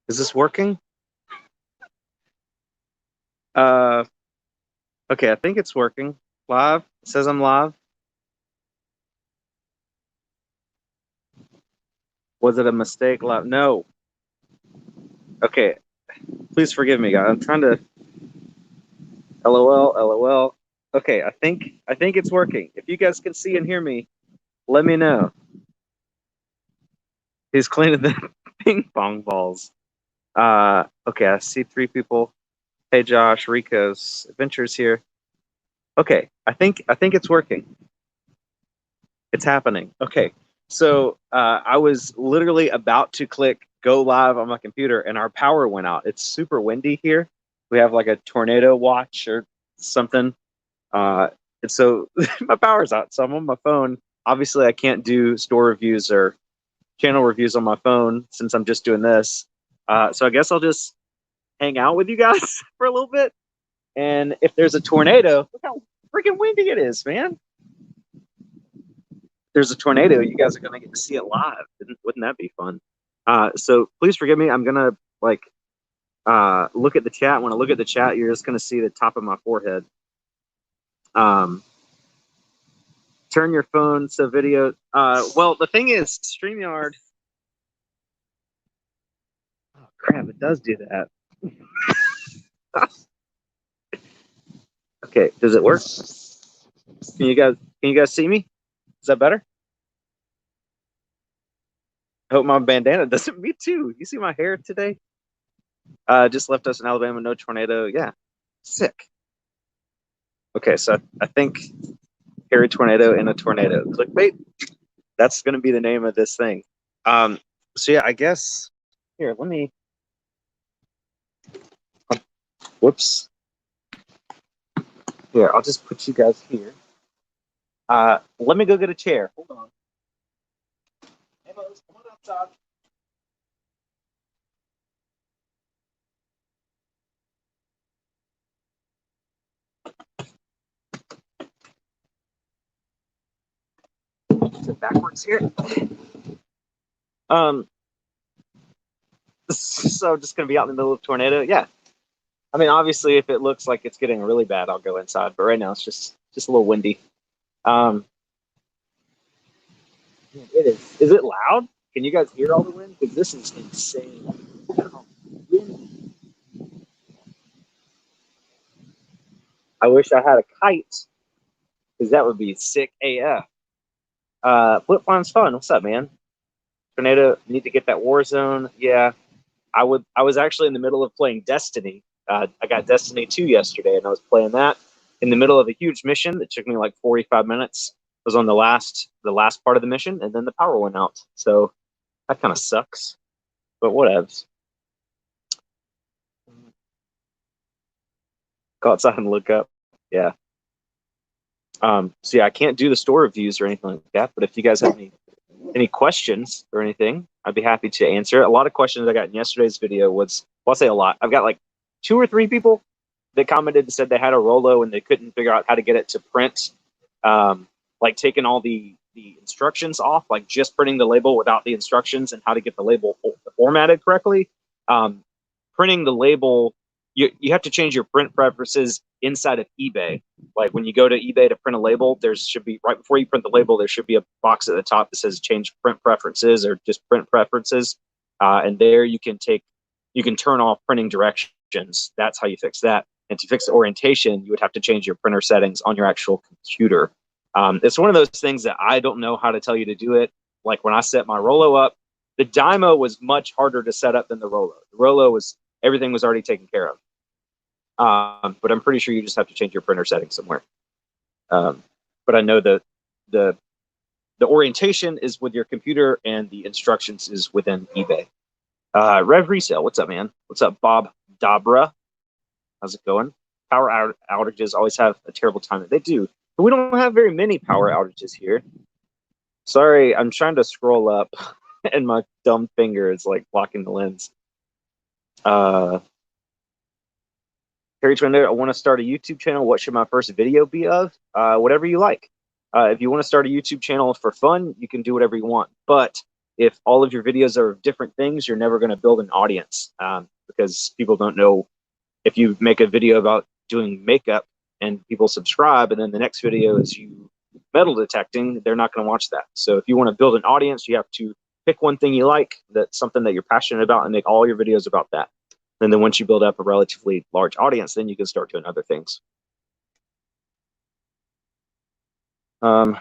Is this working? Uh, okay, I think it's working. Live. It says I'm live. Was it a mistake? Live? No. Okay, please forgive me, guys. I'm trying to. LOL, LOL. Okay, I think it's working. If you guys can see and hear me, let me know. He's cleaning the ping pong balls. Okay, I see 3 people. Hey, Josh, Rico's Adventures here. Okay, I think it's working. It's happening. Okay, so I was literally about to click go live on my computer, and our power went out. It's super windy here. We have like a tornado watch or something. And so my power's out. So I'm on my phone. Obviously, I can't do store reviews or channel reviews on my phone since I'm just doing this. So I guess I'll just hang out with you guys for a little bit. And if there's a tornado, look how freaking windy it is, man. If there's a tornado, you guys are gonna get to see it live. Wouldn't that be fun? So please forgive me. I'm gonna like look at the chat. When I look at the chat, you're just gonna see the top of my forehead. Turn your phone so video. Well, the thing is, StreamYard. Oh crap! It does do that. Okay, does it work? Can you guys see me? Is that better? I hope my bandana doesn't. Me too. You see my hair today? Just left us in Alabama. No tornado. Yeah, sick. Okay, so I think Harry Tornado in a tornado. Clickbait. That's going to be the name of this thing. So yeah, I guess here. Let me. Whoops. Here, I'll just put you guys here. Let me go get a chair. Hold on. Hey, Mose, come on outside. Is it backwards here? So just gonna be out in the middle of a tornado. Yeah. I mean, obviously, if it looks like it's getting really bad, I'll go inside. But right now, it's just a little windy. It is. Is it loud? Can you guys hear all the wind? Because this is insane. I wish I had a kite, because that would be sick AF. Flip Flying's fun. What's up, man? Tornado, need to get that war zone. Yeah, I would. I was actually in the middle of playing Destiny. I got Destiny 2 yesterday, and I was playing that in the middle of a huge mission that took me like 45 minutes. I was on the last part of the mission, and then the power went out. So that kind of sucks, but whatevs. Go outside and look up. Yeah. So yeah, I can't do the store reviews or anything like that. But if you guys have any questions or anything, I'd be happy to answer. A lot of questions I got in yesterday's video was, well, I'll say a lot. I've got like 2 or 3 people that commented and said they had a Rolo and they couldn't figure out how to get it to print, like taking all the instructions off, like just printing the label without the instructions, and how to get the label formatted correctly. Printing the label, you have to change your print preferences inside of eBay. Like when you go to eBay to print a label, there should be, right before you print the label, there should be a box at the top that says change print preferences or just print preferences. And there you can turn off printing directions. That's how you fix that. And to fix the orientation, you would have to change your printer settings on your actual computer. It's one of those things that I don't know how to tell you to do it. Like when I set my Rolo up, the Dymo was much harder to set up than the Rolo. The Rolo everything was already taken care of. But I'm pretty sure you just have to change your printer settings somewhere. But I know the orientation is with your computer and the instructions is within eBay. Rev Resale, what's up, man? What's up, Bob Dabra? How's it going? Power outages always have a terrible time. They do, but we don't have very many power outages here. Sorry, I'm trying to scroll up, and my dumb finger is like blocking the lens. Harry Twender, I want to start a YouTube channel. What should my first video be of? Whatever you like. If you want to start a YouTube channel for fun, you can do whatever you want. But if all of your videos are different things, you're never going to build an audience, because people don't know. If you make a video about doing makeup and people subscribe, and then the next video is you metal detecting, they're not going to watch that. So if you want to build an audience, you have to pick one thing you like, that's something that you're passionate about, and make all your videos about that. And then once you build up a relatively large audience, then you can start doing other things. Brian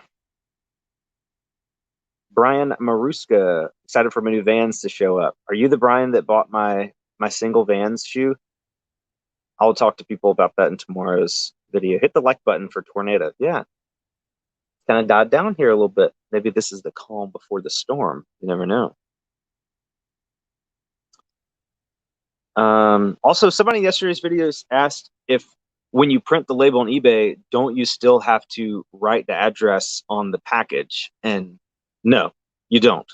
Maruska, excited for my new Vans to show up. Are you the Brian that bought my single Vans shoe? I'll talk to people about that in tomorrow's video. Hit the like button for Tornado. Yeah, kind of died down here a little bit. Maybe this is the calm before the storm. You never know. Also, somebody in yesterday's videos asked if when you print the label on eBay, don't you still have to write the address on the package? And no, you don't.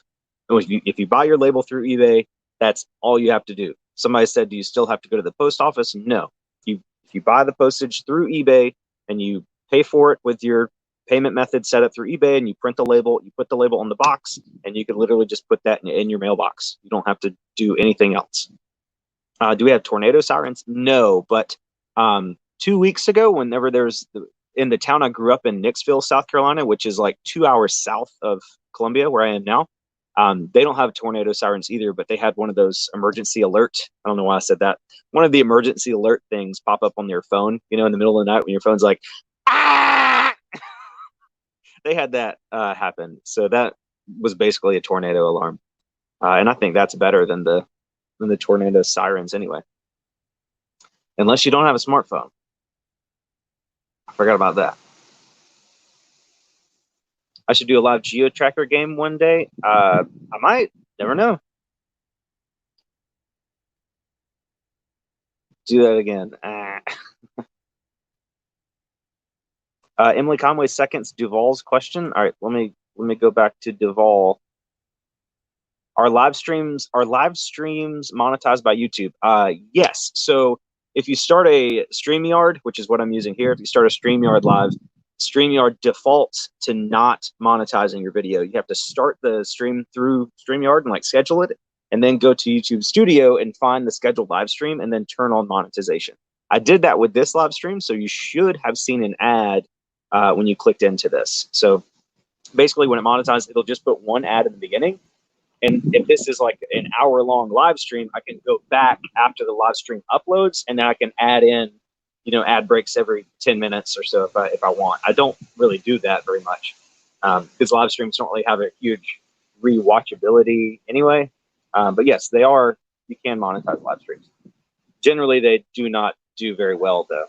If you buy your label through eBay, that's all you have to do. Somebody said, do you still have to go to the post office? No. If you buy the postage through eBay and you pay for it with your payment method set up through eBay, and you print the label, you put the label on the box, and you can literally just put that in your mailbox. You don't have to do anything else. Do we have tornado sirens? No, but 2 weeks ago, whenever in the town I grew up in, Nicksville, South Carolina, which is like 2 hours south of Columbia, where I am now, they don't have tornado sirens either, but they had one of those emergency alert. I don't know why I said that. One of the emergency alert things pop up on your phone, in the middle of the night when your phone's like, ah! They had that happen. So that was basically a tornado alarm. And I think that's better than the tornado sirens anyway. Unless you don't have a smartphone. I forgot about that. I should do a live geo-tracker game one day. I might. Never know. Do that again. Emily Conway seconds Duval's question. All right, let me go back to Duval. Are live streams monetized by YouTube? Yes. So if you start a StreamYard, which is what I'm using here, if you start a StreamYard live, StreamYard defaults to not monetizing your video. You have to start the stream through StreamYard and schedule it, and then go to YouTube Studio and find the scheduled live stream and then turn on monetization. I did that with this live stream, so you should have seen an ad when you clicked into this. So basically when it monetizes, it'll just put one ad in the beginning. And if this is like an hour-long live stream, I can go back after the live stream uploads, and then I can add in, ad breaks every 10 minutes or so if I want. I don't really do that very much because live streams don't really have a huge rewatchability anyway. But yes, they are. You can monetize live streams. Generally, they do not do very well, though.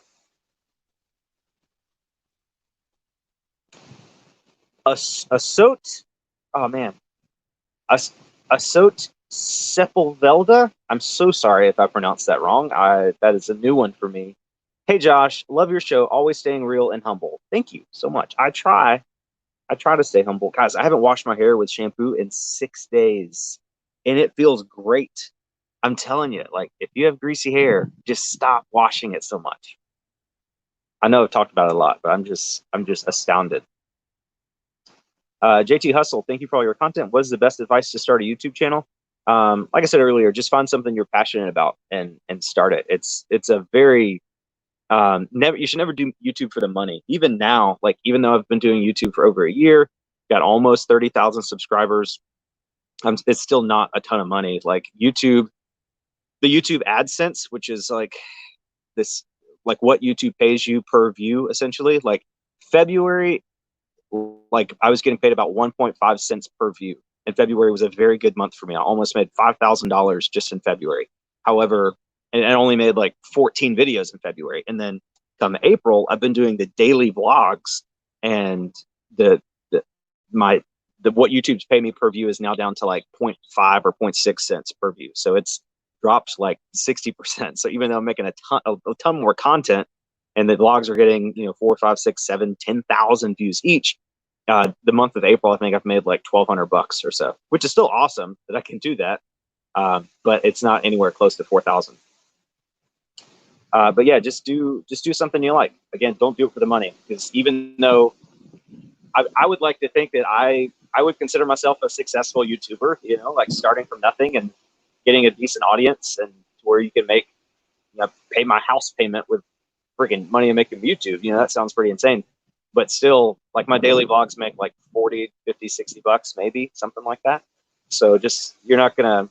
Asot, oh man, Asot Sepulvelda. I'm so sorry if I pronounced that wrong. That is a new one for me. Hey Josh, love your show. Always staying real and humble. Thank you so much. I try to stay humble, guys. I haven't washed my hair with shampoo in 6 days, and it feels great. I'm telling you, if you have greasy hair, just stop washing it so much. I know I've talked about it a lot, but I'm just astounded. JT Hustle, thank you for all your content. What is the best advice to start a YouTube channel? Like I said earlier, just find something you're passionate about and start it. It's a very you should never do YouTube for the money. Even now, even though I've been doing YouTube for over a year, got almost 30,000 subscribers, it's still not a ton of money. YouTube, the YouTube AdSense, which is this, what YouTube pays you per view, essentially. February, I was getting paid about 1.5 cents per view, and February was a very good month for me. I almost made $5,000 just in February. However, and I only made 14 videos in February. And then come April, I've been doing the daily vlogs, and what YouTube's pay me per view is now down to 0.5 or 0.6 cents per view. So it's dropped 60%. So even though I'm making a ton more content, and the vlogs are getting 4, 5, 6, 7, 10,000 views each, the month of April, I think I've made $1,200 or so, which is still awesome that I can do that. But it's not anywhere close to 4,000. But yeah, just do something you like. Again, don't do it for the money, because even though I would like to think that I I would consider myself a successful YouTuber, you know, like starting from nothing and getting a decent audience, and where you can make, you know, pay my house payment with freaking money I'm making YouTube. You know, that sounds pretty insane. But still, like my daily vlogs make like 40, 50, 60 bucks, maybe something like that. So just, you're not going to,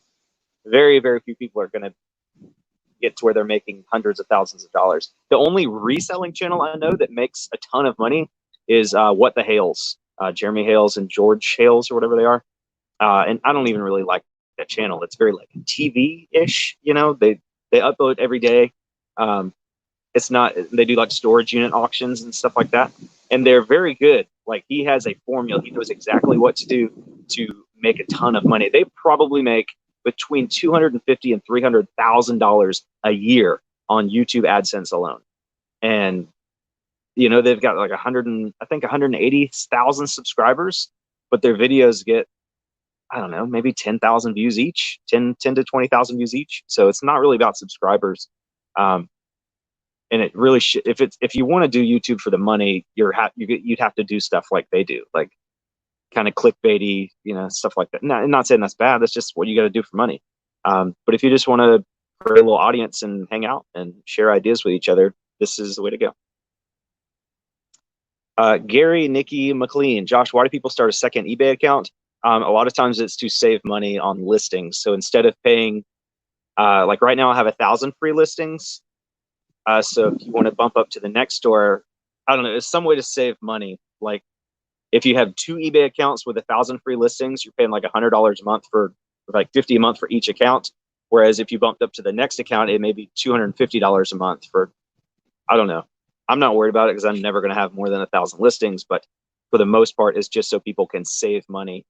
very, very few people are going to get to where they're making hundreds of thousands of dollars. The only reselling channel I know that makes a ton of money is What the Hales, Jeremy Hales and George Hales or whatever they are. And I don't even really like that channel. It's very like TV-ish, you know, they upload every day. It's not, they do like storage unit auctions and stuff like that. And they're very good. Like he has a formula. He knows exactly what to do to make a ton of money. They probably make between $250,000 and $300,000 a year on YouTube AdSense alone. And, you know, they've got like 180,000 subscribers, but their videos get, I don't know, maybe 10,000 views each, 10 to 20,000 views each. So it's not really about subscribers. And it really should, if you want to do YouTube for the money, you'd have to do stuff like they do, like kind of clickbaity, you know, stuff like that. Not saying that's bad. That's just what you got to do for money. But if you just want to create a little audience and hang out and share ideas with each other, this is the way to go. Gary, Nikki, McLean, Josh, why do people start a second eBay account? A lot of times it's to save money on listings. So instead of paying, like right now I have 1,000 free listings. So if you want to bump up to the next store, I don't know, there's some way to save money. Like if you have 2 eBay accounts with 1,000 free listings, you're paying like $100 a month for like $50 a month for each account. Whereas if you bumped up to the next account, it may be $250 a month for, I don't know. I'm not worried about it because I'm never going to have more than 1,000 listings, but for the most part, it's just so people can save money.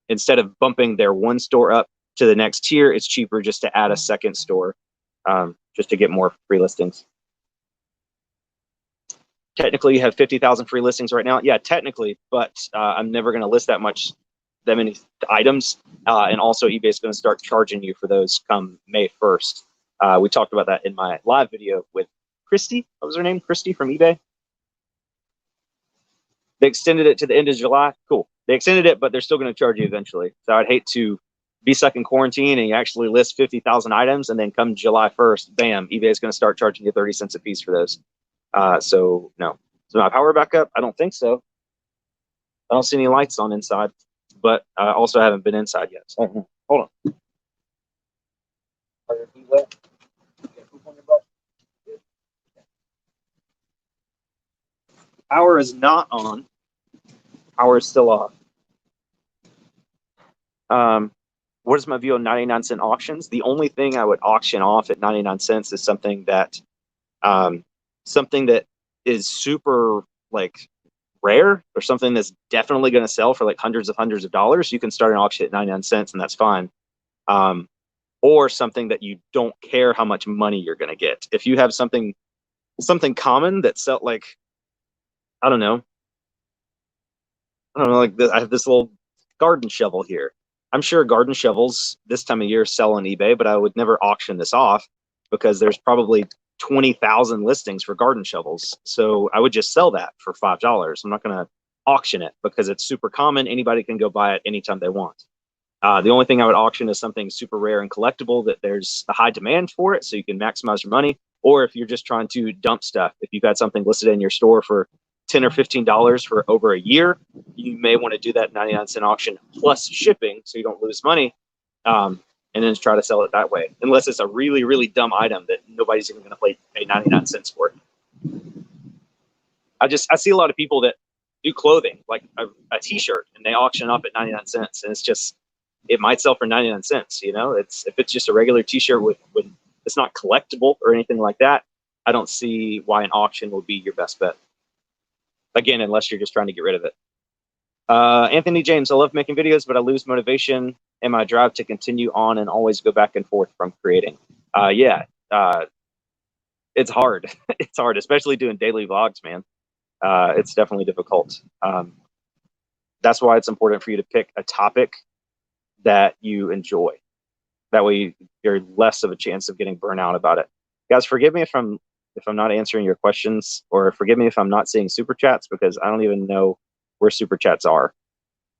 Instead of bumping their one store up to the next tier, it's cheaper just to add a second store, just to get more free listings. Technically, you have 50,000 free listings right now. Yeah, technically, but I'm never going to list that many items. And also, eBay is going to start charging you for those come May 1st. We talked about that in my live video with Christy. What was her name? Christy from eBay. They extended it to the end of July. Cool. They extended it, but they're still going to charge you eventually. So I'd hate to be stuck in quarantine and you actually list 50,000 items, and then come July 1st, bam, eBay is going to start charging you 30 cents a piece for those. So no. So my power back up? I don't think so. I don't see any lights on inside, but I also haven't been inside yet. So hold on. Are your feet wet? You got poop on your butt? Power is not on. Power is still off. What is my view on 99-cent auctions? The only thing I would auction off at 99 cents is something that is super like rare, or something that's definitely going to sell for like hundreds of dollars. You can start an auction at 99 cents and that's fine. Or something that you don't care how much money you're going to get. If you have something common that sell, like, I don't know, like I have this little garden shovel here. I'm sure garden shovels this time of year sell on eBay, but I would never auction this off because there's probably 20,000 listings for garden shovels. So I would just sell that for $5. I'm not going to auction it because it's super common. Anybody can go buy it anytime they want. The only thing I would auction is something super rare and collectible that there's a high demand for it, so you can maximize your money. Or if you're just trying to dump stuff, if you've got something listed in your store for $10 or $15 for over a year, you may want to do that 99-cent auction plus shipping so you don't lose money, and then try to sell it that way. Unless it's a really, really dumb item that nobody's even going to pay 99 cents for. I see a lot of people that do clothing, like a t-shirt, and they auction off at 99 cents, and it's just, it might sell for 99 cents. You know, if it's just a regular t-shirt with it's not collectible or anything like that, I don't see why an auction would be your best bet. Again, unless you're just trying to get rid of it. Anthony James, I love making videos, but I lose motivation and my drive to continue on and always go back and forth from creating. It's hard. It's hard, especially doing daily vlogs, man. It's definitely difficult. That's why it's important for you to pick a topic that you enjoy. That way you're less of a chance of getting burnt out about it. Guys, forgive me if I'm not answering your questions, or forgive me if I'm not seeing super chats, because I don't even know where super chats are.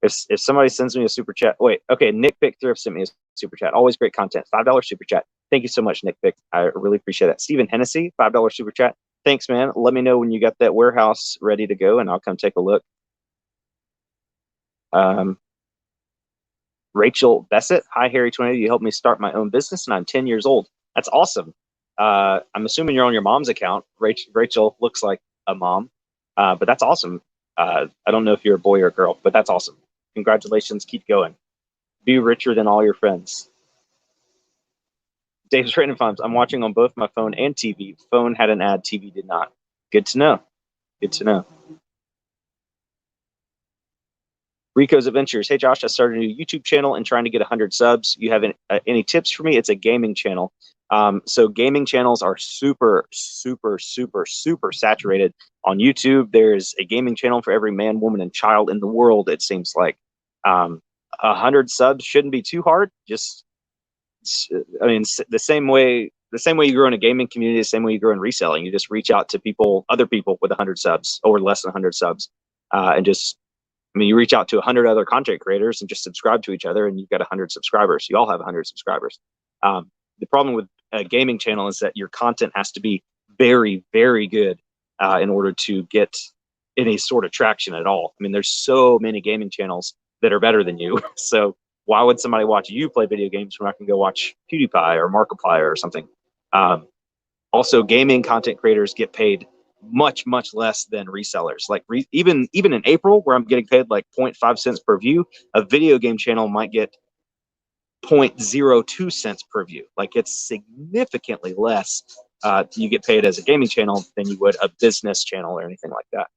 If somebody sends me a super chat, wait, okay, Nick Pick Thrift sent me a super chat. Always great content. $5 super chat. Thank you so much, Nick Pick. I really appreciate that. Stephen Hennessy, $5 super chat. Thanks, man. Let me know when you got that warehouse ready to go, and I'll come take a look. Rachel Bessett, hi Harry 20. You helped me start my own business, and I'm 10 years old. That's awesome. I'm assuming you're on your mom's account. Rachel looks like a mom, but that's awesome. I don't know if you're a boy or a girl, but that's awesome. Congratulations. Keep going. Be richer than all your friends. Dave's Random Farms. I'm watching on both my phone and TV. Phone had an ad, TV did not. Good to know. Good to know. Rico's Adventures. Hey, Josh, I started a new YouTube channel and trying to get 100 subs. You have any tips for me? It's a gaming channel. So gaming channels are super, super, super, super saturated on YouTube. There's a gaming channel for every man, woman, and child in the world, it seems like. 100 subs shouldn't be too hard. Just, I mean, the same way you grow in a gaming community, the same way you grow in reselling. You just reach out to people, other people with 100 subs or less than 100 subs, and just, I mean, you reach out to 100 other content creators and just subscribe to each other, and you've got 100 subscribers. You all have 100 subscribers. The problem with a gaming channel is that your content has to be very, very good in order to get any sort of traction at all. I mean, there's so many gaming channels that are better than you. So why would somebody watch you play video games when I can go watch PewDiePie or Markiplier or something? Also, gaming content creators get paid much, much less than resellers. Like even in April, where I'm getting paid like 0.5 cents per view, a video game channel might get 0.02 cents per view. Like, it's significantly less you get paid as a gaming channel than you would a business channel or anything like that.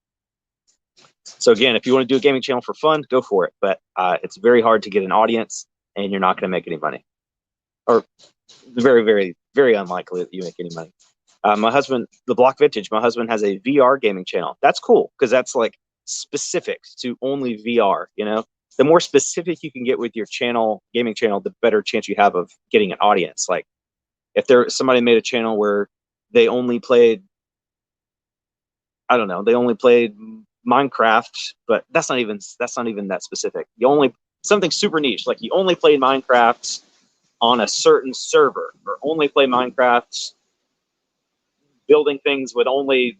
So again, if you want to do a gaming channel for fun, go for it. But it's very hard to get an audience, and you're not going to make any money, or very, very, very unlikely that you make any money. My husband, the Block Vintage, my husband has a VR gaming channel. That's cool, because that's like specific to only VR. You know, the more specific you can get with your channel, gaming channel, the better chance you have of getting an audience. Like, if somebody made a channel where they only played, I don't know, they only played Minecraft, but that's not even that specific. Something super niche, like you only play Minecraft on a certain server, or only play Minecraft building things with only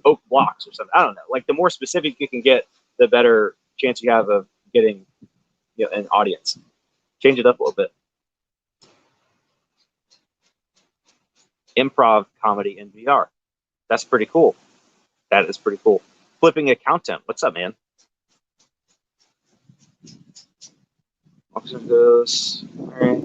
oak blocks or something. I don't know. Like, the more specific you can get, the better chance you have of getting, you know, an audience. Change it up a little bit. Improv comedy in VR. That's pretty cool. That is pretty cool. Flipping accountant. What's up, man? Officer goes. All right.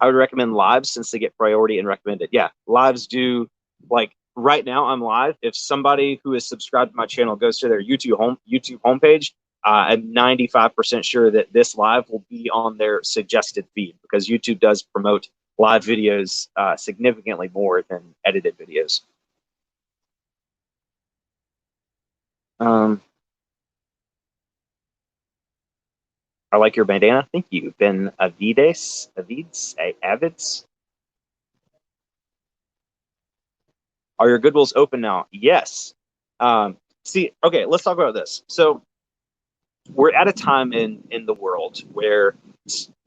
I would recommend lives since they get priority and recommended. Yeah, lives do. Like, right now, I'm live. If somebody who is subscribed to my channel goes to their YouTube homepage, I'm 95% sure that this live will be on their suggested feed, because YouTube does promote live videos significantly more than edited videos. I like your bandana. Thank you. Ben Avides. Are your Goodwills open now? Yes. See, okay, let's talk about this. So we're at a time in the world where,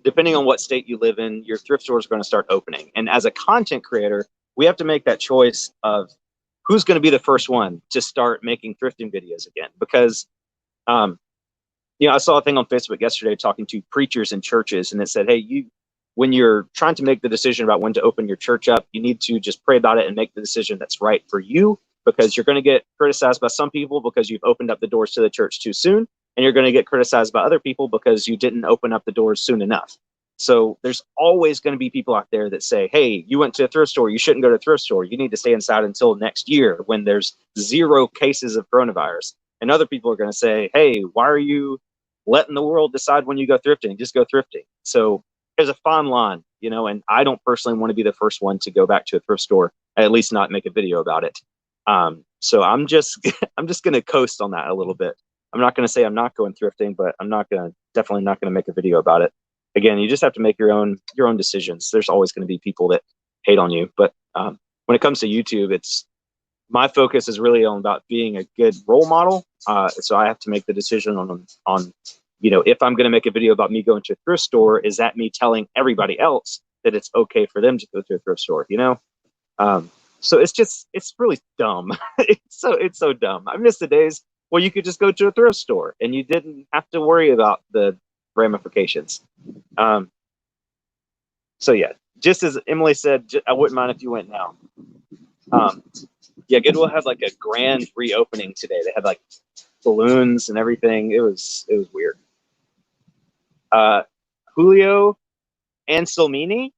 depending on what state you live in, your thrift stores are going to start opening. And as a content creator, we have to make that choice of who's going to be the first one to start making thrifting videos again. Because, you know, I saw a thing on Facebook yesterday talking to preachers in churches, and it said, hey, when you're trying to make the decision about when to open your church up, you need to just pray about it and make the decision that's right for you, because you're going to get criticized by some people because you've opened up the doors to the church too soon, and you're going to get criticized by other people because you didn't open up the doors soon enough. So there's always going to be people out there that say, hey, you went to a thrift store, you shouldn't go to a thrift store, you need to stay inside until next year when there's 0 cases of coronavirus. And other people are going to say, hey, why are you letting the world decide when you go thrifting? Just go thrifting. So there's a fine line, you know, and I don't personally want to be the first one to go back to a thrift store, at least not make a video about it. So I'm just going to coast on that a little bit. I'm not going to say I'm not going thrifting, but definitely not going to make a video about it. Again, you just have to make your own decisions. There's always going to be people that hate on you, but when it comes to YouTube, it's my focus is really on about being a good role model. So I have to make the decision on if I'm going to make a video about me going to a thrift store, is that me telling everybody else that it's okay for them to go to a thrift store? So it's really dumb. It's so dumb. I miss the days where you could just go to a thrift store and you didn't have to worry about the ramifications. So yeah, just as Emily said, I wouldn't mind if you went now. Yeah, Goodwill had like a grand reopening today. They had like balloons and everything. It was weird. Julio Anselmini,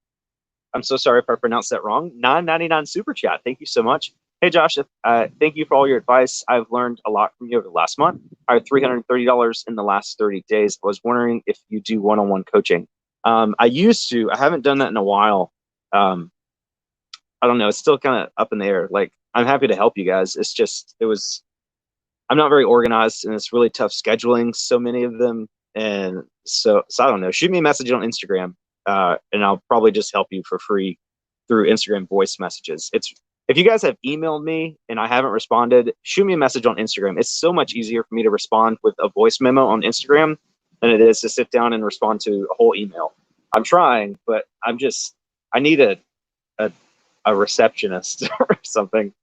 I'm so sorry if I pronounced that wrong. $9.99 super chat. Thank you so much. Hey Josh, thank you for all your advice. I've learned a lot from you over the last month. I had $330 in the last 30 days. I was wondering if you do one-on-one coaching. I used to. I haven't done that in a while. I don't know. It's still kind of up in the air. Like, I'm happy to help you guys. It's just, I'm not very organized, and it's really tough scheduling so many of them. And so I don't know. Shoot me a message on Instagram, and I'll probably just help you for free through Instagram voice messages. If you guys have emailed me and I haven't responded, shoot me a message on Instagram. It's so much easier for me to respond with a voice memo on Instagram than it is to sit down and respond to a whole email. I'm trying, but I need a receptionist or something.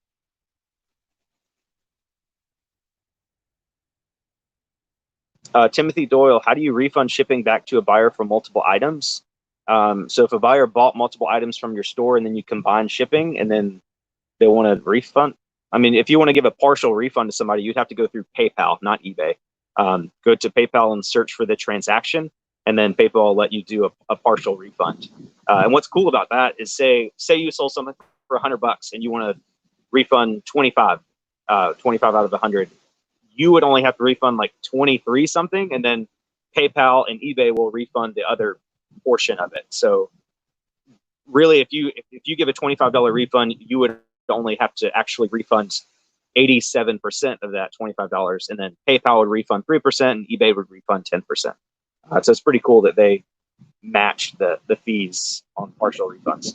Timothy Doyle, how do you refund shipping back to a buyer for multiple items? So if a buyer bought multiple items from your store and then you combine shipping and then they want to refund, I mean, if you want to give a partial refund to somebody, you'd have to go through PayPal, not eBay. Go to PayPal and search for the transaction, and then PayPal will let you do a partial refund. And what's cool about that is say you sold something for $100 and you want to refund 25 out of 100. You would only have to refund like 23 something, and then PayPal and eBay will refund the other portion of it. So really, if you give a $25 refund, you would only have to actually refund 87% of that $25, and then PayPal would refund 3% and eBay would refund 10%. So it's pretty cool that they match the fees on partial refunds.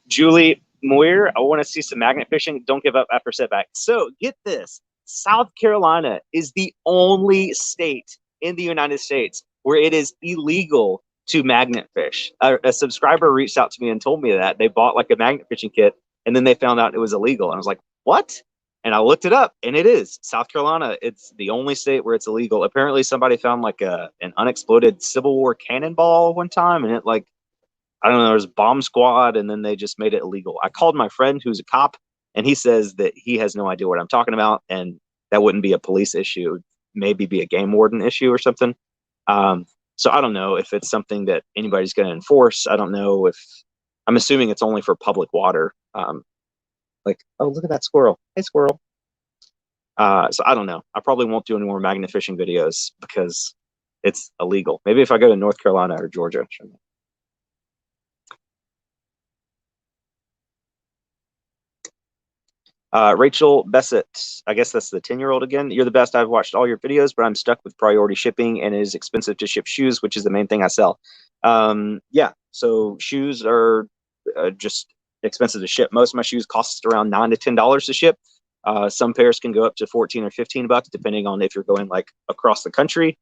Julie Moir, I want to see some magnet fishing. Don't give up after setback. So get this. South Carolina is the only state in the United States where it is illegal to magnet fish. A subscriber reached out to me and told me that they bought like a magnet fishing kit and then they found out it was illegal. And I was like, what? And I looked it up, and it is. South Carolina, it's the only state where it's illegal. Apparently somebody found like an unexploded Civil War cannonball one time, and it like, I don't know, there was a bomb squad, and then they just made it illegal. I called my friend who's a cop, and he says that he has no idea what I'm talking about, and that wouldn't be a police issue. It would maybe be a game warden issue or something. So I don't know if it's something that anybody's going to enforce. I don't know if, I'm assuming it's only for public water. Like, oh, look at that squirrel. Hey, squirrel. So I don't know. I probably won't do any more magnet fishing videos because it's illegal. Maybe if I go to North Carolina or Georgia. Rachel Bessett, I guess that's the 10-year-old again. You're the best. I've watched all your videos, but I'm stuck with priority shipping, and it is expensive to ship shoes, which is the main thing I sell. Yeah, so shoes are just expensive to ship. Most of my shoes cost around $9 to $10 to ship. Some pairs can go up to 14 or 15 bucks, depending on if you're going like across the country.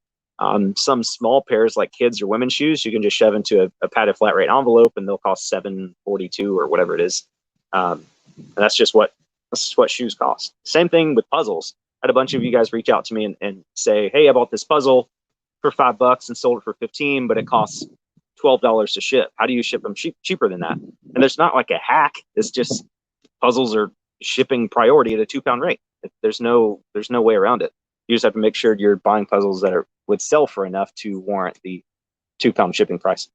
Some small pairs like kids or women's shoes, you can just shove into a padded flat rate envelope, and they'll cost $7.42 or whatever it is. And that's just what shoes cost. Same thing with puzzles. I had a bunch of you guys reach out to me and say, hey, I bought this puzzle for $5 and sold it for 15, but it costs $12 to ship. How do you ship them cheaper than that? And there's not like a hack. It's just puzzles are shipping priority at a 2-pound rate. There's no way around it. You just have to make sure you're buying puzzles that would sell for enough to warrant the 2-pound shipping price.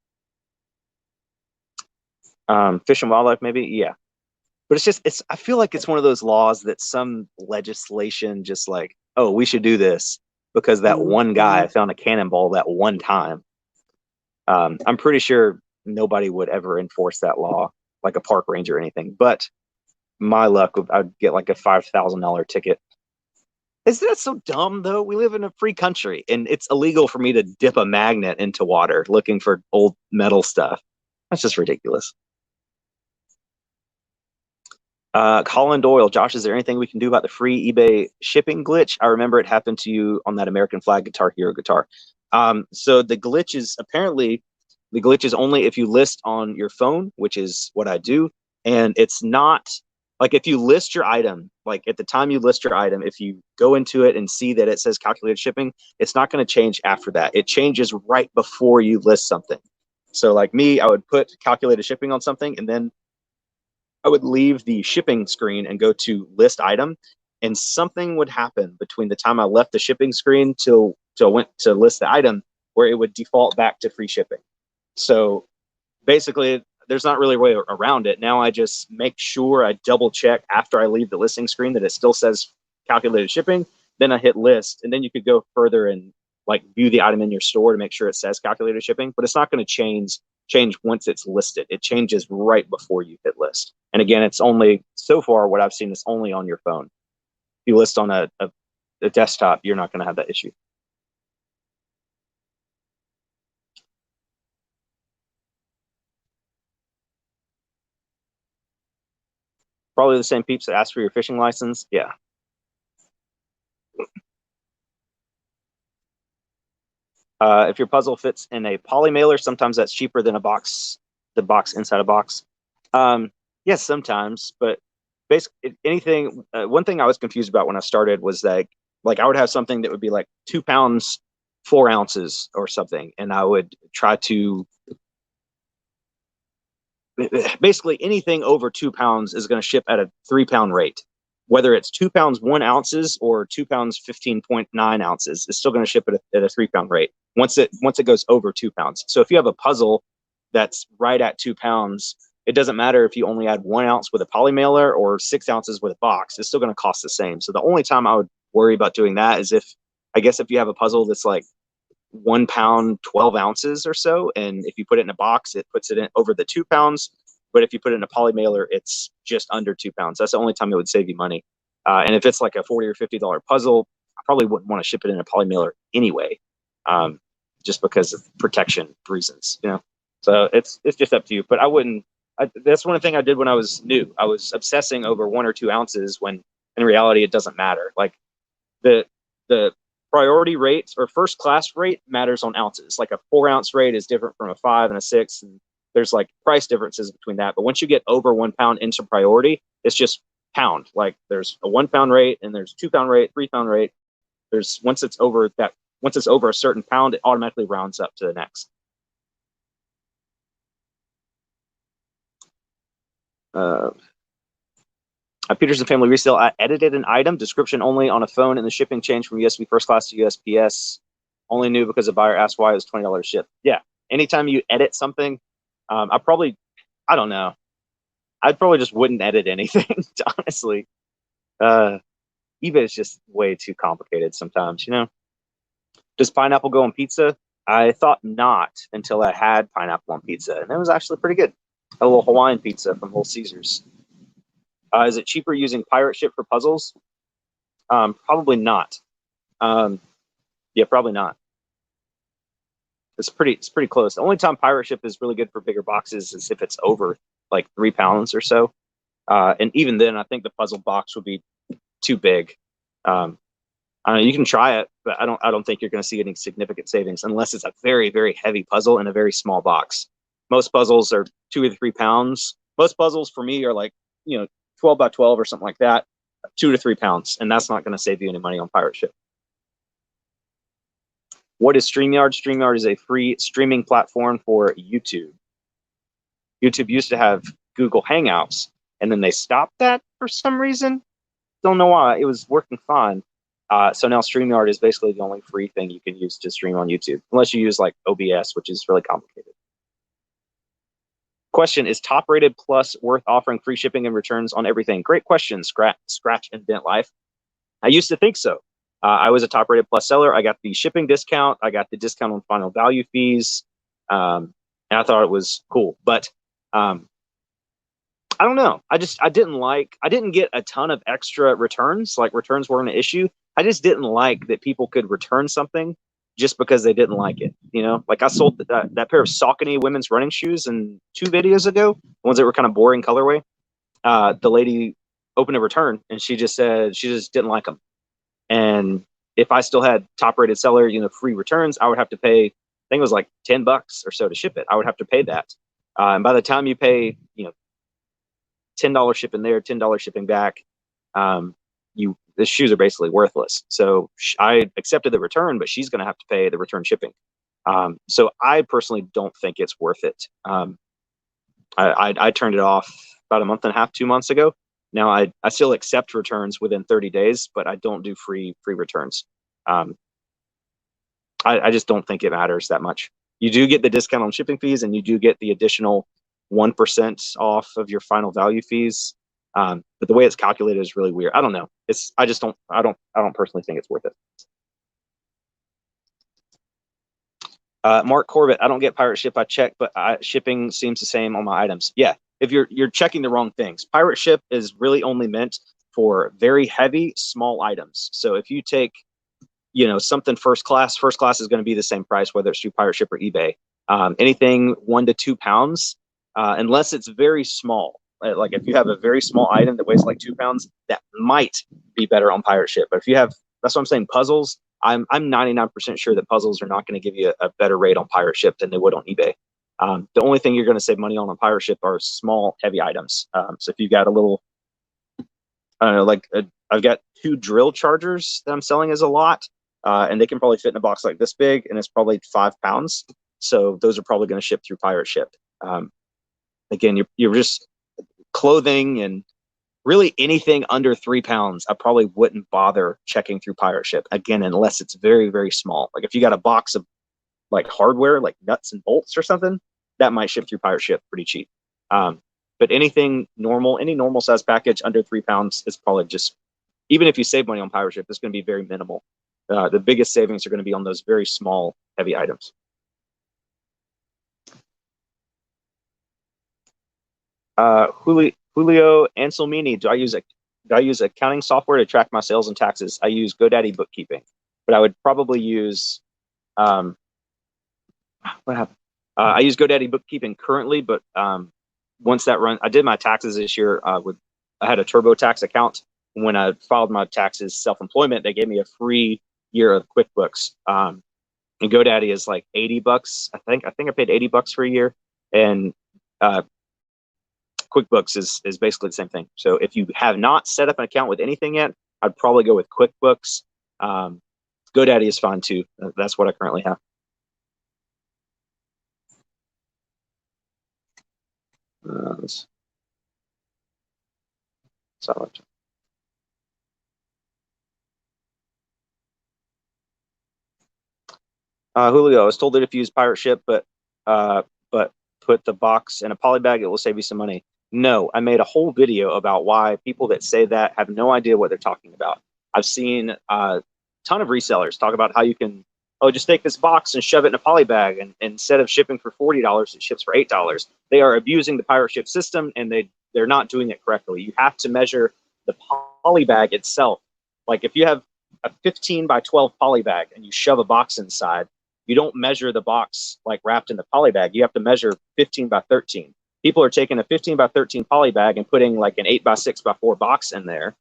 Fish and wildlife, maybe, yeah. But I feel like it's one of those laws that some legislation just like, oh, we should do this because that one guy found a cannonball that one time. I'm pretty sure nobody would ever enforce that law, like a park ranger or anything. But my luck, I'd get like a $5,000 ticket. Isn't that so dumb, though? We live in a free country, and it's illegal for me to dip a magnet into water looking for old metal stuff. That's just ridiculous. Colin Doyle, Josh, is there anything we can do about the free eBay shipping glitch? I remember it happened to you on that American Flag Guitar Hero guitar. So the glitch is apparently the glitch is only if you list on your phone, which is what I do. And it's not like if you list your item, like at the time you list your item, if you go into it and see that it says calculated shipping, it's not going to change after that. It changes right before you list something. So like me, I would put calculated shipping on something, and then I would leave the shipping screen and go to list item, and something would happen between the time I left the shipping screen till I went to list the item, where it would default back to free shipping. So basically, there's not really a way around it. Now I just make sure I double check after I leave the listing screen that it still says calculated shipping. Then I hit list, and then you could go further and like view the item in your store to make sure it says calculated shipping, but it's not going to change once it's listed. It changes right before you hit list. And again, it's only, so far what I've seen is only on your phone. If you list on a desktop, you're not going to have that issue. Probably the same peeps that asked for your fishing license. Yeah. If your puzzle fits in a poly mailer, sometimes that's cheaper than the box inside a box. Yes, sometimes, but basically anything. One thing I was confused about when I started was that like I would have something that would be like 2 pounds, 4 ounces or something, and I would try to basically anything over 2 pounds is going to ship at a 3 pound rate. Whether it's 2 pounds 1 ounces or 2 pounds 15.9 ounces, it's still going to ship at a 3 pound rate once it goes over 2 pounds. So if you have a puzzle that's right at 2 pounds, it doesn't matter if you only add 1 ounce with a poly mailer or 6 ounces with a box. It's still going to cost the same. So the only time I would worry about doing that is if you have a puzzle that's like 1 pound 12 ounces or so, and if you put it in a box, it puts it in over the 2 pounds. But if you put it in a poly mailer, it's just under 2 pounds. That's the only time it would save you money. And if it's like a $40 or $50 puzzle, I probably wouldn't want to ship it in a poly mailer anyway, just because of protection reasons, you know. So it's just up to you. But I wouldn't. That's one thing I did when I was new. I was obsessing over 1 or 2 ounces when in reality it doesn't matter. Like the priority rates or first class rate matters on ounces. Like a 4 ounce rate is different from a 5 and a 6, and there's like price differences between that. But once you get over 1 pound into priority, it's just pound. Like there's a 1 pound rate, and there's 2 pound rate, 3 pound rate. Once it's over a certain pound, it automatically rounds up to the next. Peters and Family Resale, I edited an item, description only on a phone, and the shipping changed from USB first class to USPS. Only knew because the buyer asked why it was $20 ship. Yeah, anytime you edit something, I don't know. I'd probably just wouldn't edit anything, honestly. eBay is just way too complicated sometimes, you know? Does pineapple go on pizza? I thought not until I had pineapple on pizza, and it was actually pretty good. A little Hawaiian pizza from Little Caesars. Is it cheaper using pirate ship for puzzles? Probably not. Yeah, probably not. It's pretty close. The only time pirate ship is really good for bigger boxes is if it's over like 3 pounds or so. And even then, I think the puzzle box would be too big. I don't know, you can try it, but I don't think you're going to see any significant savings unless it's a very, very heavy puzzle in a very small box. Most puzzles are 2 or 3 pounds. Most puzzles for me are like, 12 by 12 or something like that, 2 to 3 pounds, and that's not going to save you any money on pirate ship. What is StreamYard? StreamYard is a free streaming platform for YouTube. YouTube used to have Google Hangouts, and then they stopped that for some reason. Don't know why. It was working fine. So now StreamYard is basically the only free thing you can use to stream on YouTube, unless you use like OBS, which is really complicated. Question, is Top Rated Plus worth offering free shipping and returns on everything? Great question, Scratch and Dent Life. I used to think so. I was a Top Rated Plus seller. I got the shipping discount. I got the discount on final value fees. And I thought it was cool. But I don't know. I didn't get a ton of extra returns. Like returns weren't an issue. I just didn't like that people could return something just because they didn't like it. Like I sold that pair of Saucony women's running shoes in 2 videos ago, the ones that were kind of boring colorway. The lady opened a return, and she just said she just didn't like them. And if I still had top rated seller, free returns, I would have to pay, I think it was like $10 or so to ship it. I would have to pay that. And by the time you pay, $10 shipping there, $10 shipping back, the shoes are basically worthless. So I accepted the return, but she's going to have to pay the return shipping. So I personally don't think it's worth it. I turned it off about a month and a half, 2 months ago. Now I still accept returns within 30 days, but I don't do free returns. I just don't think it matters that much. You do get the discount on shipping fees, and you do get the additional 1% off of your final value fees. But the way it's calculated is really weird. I don't know. I don't personally think it's worth it. Mark Corbett, I don't get pirate ship. I check, but shipping seems the same on my items. Yeah, if you're checking the wrong things. Pirate ship is really only meant for very heavy, small items. So if you take, something first class is going to be the same price, whether it's through pirate ship or eBay. Anything 1 to 2 pounds, unless it's very small. Like if you have a very small item that weighs like 2 pounds, that might be better on pirate ship. But if you have, that's what I'm saying, puzzles, I'm 99% sure that puzzles are not going to give you a better rate on pirate ship than they would on eBay. The only thing you're going to save money on pirate ship are small, heavy items. So if you've got a little, I don't know, I've got 2 drill chargers that I'm selling as a lot, and they can probably fit in a box like this big, and it's probably 5 pounds. So those are probably going to ship through pirate ship. Again, you're just clothing and really anything under 3 pounds, I probably wouldn't bother checking through pirate ship, again, unless it's very, very small. Like if you got a box of like hardware, like nuts and bolts or something, that might ship through pirate ship pretty cheap. But anything normal, any normal size package under 3 pounds is probably just, even if you save money on pirate ship, it's going to be very minimal. The biggest savings are going to be on those very small, heavy items. Julio Anselmini, do I use accounting software to track my sales and taxes? I use GoDaddy Bookkeeping, but I would probably use what happened? I use GoDaddy Bookkeeping currently, but once that run, I did my taxes this year. I had a TurboTax account. When I filed my taxes self-employment, they gave me a free year of QuickBooks. And GoDaddy is like $80. I think I paid $80 for a year, and QuickBooks is basically the same thing. So if you have not set up an account with anything yet, I'd probably go with QuickBooks. GoDaddy is fine too. That's what I currently have. Julio, I was told that if you use pirate ship, but put the box in a poly bag, it will save you some money. No, I made a whole video about why people that say that have no idea what they're talking about. I've seen a ton of resellers talk about how you can, just take this box and shove it in a poly bag, and instead of shipping for $40, it ships for $8. They are abusing the pirate ship system, and they're not doing it correctly. You have to measure the poly bag itself. Like if you have a 15 by 12 poly bag and you shove a box inside, you don't measure the box like wrapped in the poly bag. You have to measure 15 by 13. People are taking a 15 by 13 poly bag and putting like an 8 by 6 by 4 box in there.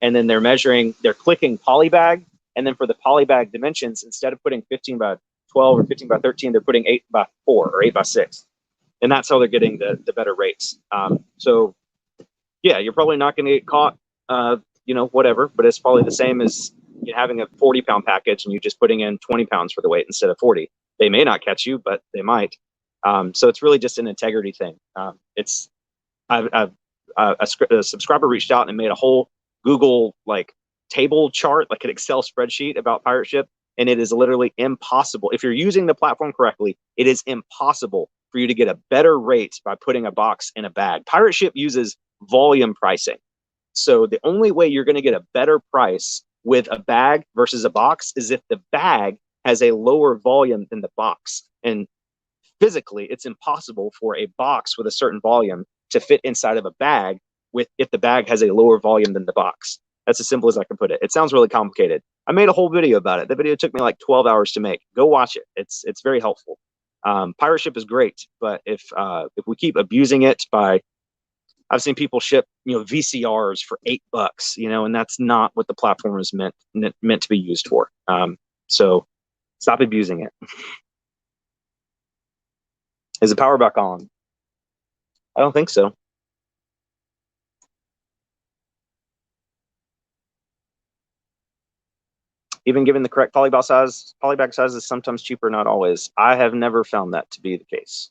And then they're clicking poly bag. And then for the poly bag dimensions, instead of putting 15 by 12 or 15 by 13, they're putting 8 by 4 or 8 by 6. And that's how they're getting the better rates. So yeah, you're probably not going to get caught, whatever, but it's probably the same as having a 40-pound package and you just putting in 20 pounds for the weight instead of 40. They may not catch you, but they might. So it's really just an integrity thing. A subscriber reached out and made a whole Google table chart, like an Excel spreadsheet about pirate ship, and it is literally impossible. If you're using the platform correctly, it is impossible for you to get a better rate by putting a box in a bag. Pirate ship uses volume pricing. So the only way you're going to get a better price with a bag versus a box is if the bag has a lower volume than the box. And physically, it's impossible for a box with a certain volume to fit inside of a bag if the bag has a lower volume than the box. That's as simple as I can put it. It sounds really complicated. I made a whole video about it. The video took me like 12 hours to make. Go watch it. It's very helpful. Pirate ship is great, but if we keep abusing it by I've seen people ship, VCRs for $8, and that's not what the platform is meant to be used for. So stop abusing it. Is the power back on? I don't think so. Even given the correct polybag size is sometimes cheaper, not always. I have never found that to be the case.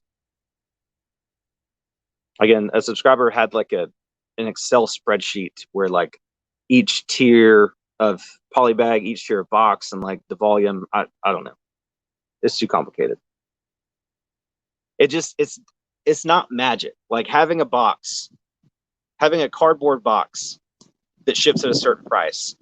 Again, a subscriber had like an Excel spreadsheet where like each tier of polybag, each tier of box, and like the volume. I don't know. It's too complicated. It's not magic. Like having a cardboard box that ships at a certain price.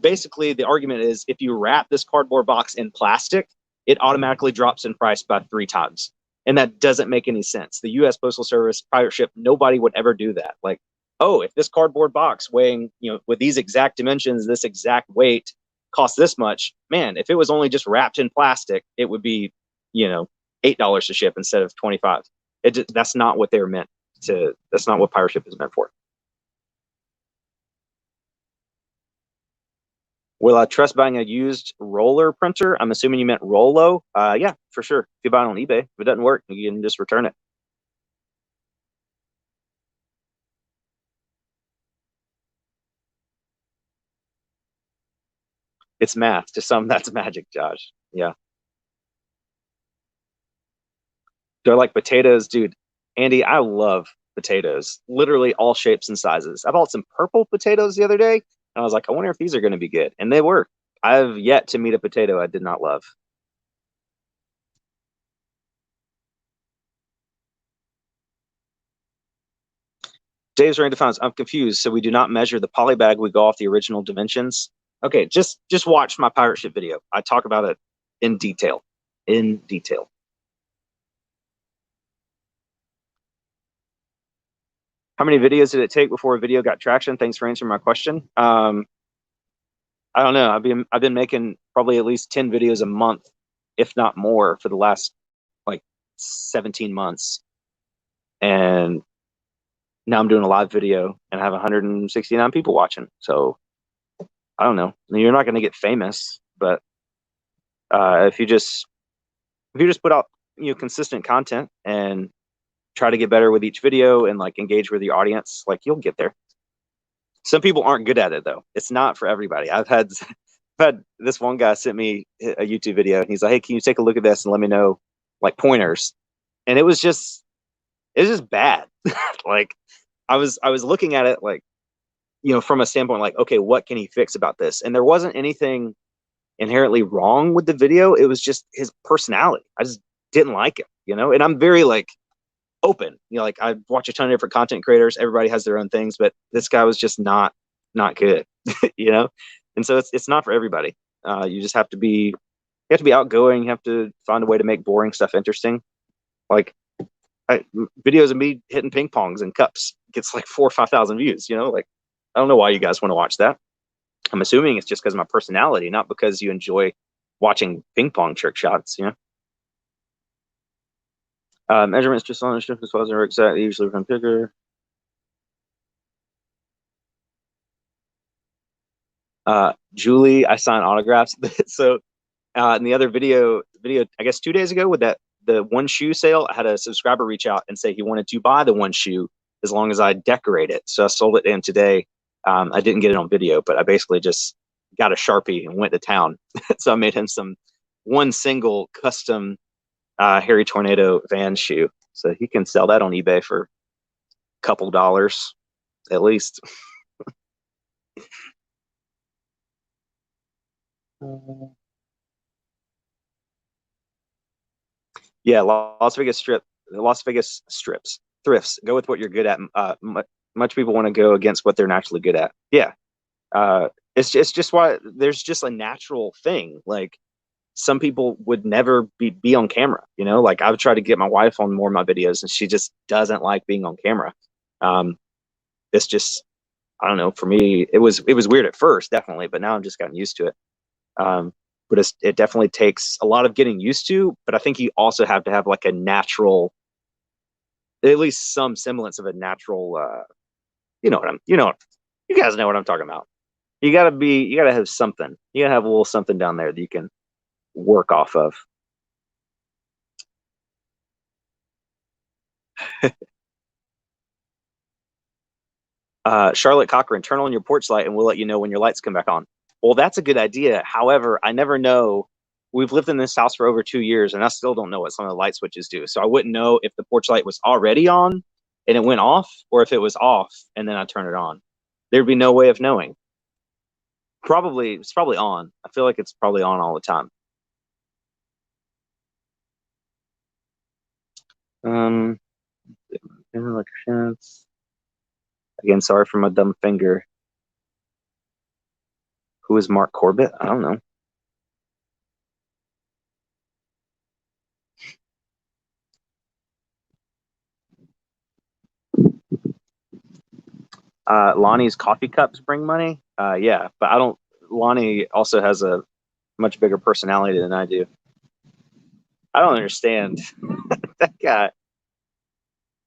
Basically, the argument is if you wrap this cardboard box in plastic, it automatically drops in price by 3 times. And that doesn't make any sense. The U.S. Postal Service, private ship, nobody would ever do that. Like, oh, if this cardboard box weighing, with these exact dimensions, this exact weight costs this much, man, if it was only just wrapped in plastic, it would be, $8 to ship instead of 25. That's not what they're meant to. That's not what pirate ship is meant for. Will I trust buying a used roller printer? I'm assuming you meant Rollo. Yeah, for sure. If you buy it on eBay, if it doesn't work, you can just return it. It's math. To some, that's magic, Josh. Yeah. Do I like potatoes? Dude, Andy, I love potatoes. Literally all shapes and sizes. I bought some purple potatoes the other day, and I was like, I wonder if these are going to be good. And they were. I've yet to meet a potato I did not love. Dave's ready to find. I'm confused. So we do not measure the poly bag. We go off the original dimensions. Okay, just watch my pirate ship video. I talk about it in detail. In detail. How many videos did it take before a video got traction? Thanks for answering my question. I don't know. I've been making probably at least 10 videos a month, if not more, for the last like 17 months. And now I'm doing a live video and I have 169 people watching. So I don't know. You're not going to get famous, but if you just put out consistent content and try to get better with each video and like engage with your audience, like you'll get there. Some people aren't good at it though. It's not for everybody. I've had this one guy sent me a YouTube video and he's like, hey, can you take a look at this and let me know like pointers? And it was just bad. Like I was looking at it like, from a standpoint like, okay, what can he fix about this? And there wasn't anything inherently wrong with the video. It was just his personality. I just didn't like him, and I'm very like open, like I watch a ton of different content creators. Everybody has their own things, but this guy was just not good, and so it's not for everybody. You just have to be outgoing. You have to find a way to make boring stuff interesting. Like videos of me hitting ping pongs and cups gets like 4,000 or 5,000 views, like I don't know why you guys want to watch that. I'm assuming it's just because of my personality, not because you enjoy watching ping pong trick shots, measurements just on the strip as well as they're exact, usually from picker. Julie, I sign autographs. So in the other video, I guess 2 days ago with the one shoe sale, I had a subscriber reach out and say he wanted to buy the one shoe as long as I decorate it. So I sold it to him today. I didn't get it on video, but I basically just got a Sharpie and went to town. So I made him one single custom Harry Tornado Van shoe. So he can sell that on eBay for a couple dollars at least. Yeah, Las Vegas strips, thrifts. Go with what you're good at. Much people want to go against what they're naturally good at. Yeah, it's just why there's just a natural thing. Like some people would never be on camera. Like I've tried to get my wife on more of my videos, and she just doesn't like being on camera. It's just, I don't know. For me, it was weird at first, definitely, but now I'm just gotten used to it. But it definitely takes a lot of getting used to. But I think you also have to have like a natural at least some semblance of a natural, you guys know what I'm talking about. You gotta have something. You gotta have a little something down there that you can work off of. Charlotte Cochran, turn on your porch light and we'll let you know when your lights come back on. Well, that's a good idea. However, I never know. We've lived in this house for over 2 years and I still don't know what some of the light switches do. So I wouldn't know if the porch light was already on and it went off, or if it was off and then I turn it on. There'd be no way of knowing. It's probably on. I feel like it's probably on all the time. Um, Again, sorry for my dumb finger. Who is Mark Corbett? I don't know. Lonnie's coffee cups bring money. Yeah, but I don't. Lonnie also has a much bigger personality than I do. I don't understand that guy.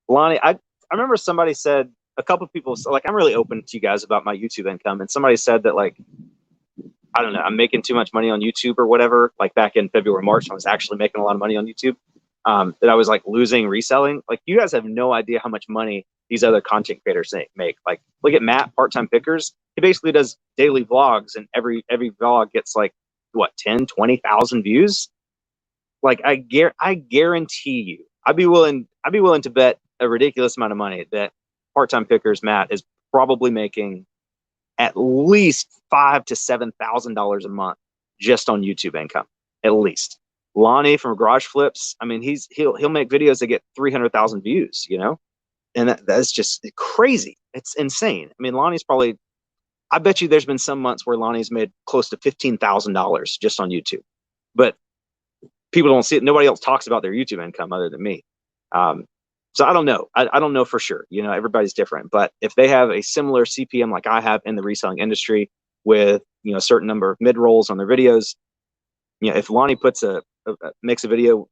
Lonnie, I remember somebody said, a couple of people, like, I'm really open to you guys about my YouTube income, and somebody said that, like, I don't know, I'm making too much money on YouTube or whatever. Like back in February, March, I was actually making a lot of money on YouTube. That I was like losing reselling. Like, you guys have no idea how much money these other content creators make. Like, look at Matt, Part-Time Pickers. He basically does daily vlogs, and every vlog gets like what, 10, 20,000 views. Like, I guarantee you, I'd be willing to bet a ridiculous amount of money that Part-Time Pickers Matt is probably making at least $5,000 to $7,000 a month just on YouTube income, at least. Lonnie from Garage Flips, I mean, he'll make videos that get 300,000 views, and that's just crazy. It's insane. I mean, Lonnie's probably, I bet you there's been some months where Lonnie's made close to $15,000 just on YouTube, but people don't see it. Nobody else talks about their YouTube income other than me. So I don't know. I don't know for sure. Everybody's different. But if they have a similar CPM like I have in the reselling industry, with a certain number of mid rolls on their videos, if Lonnie makes a video,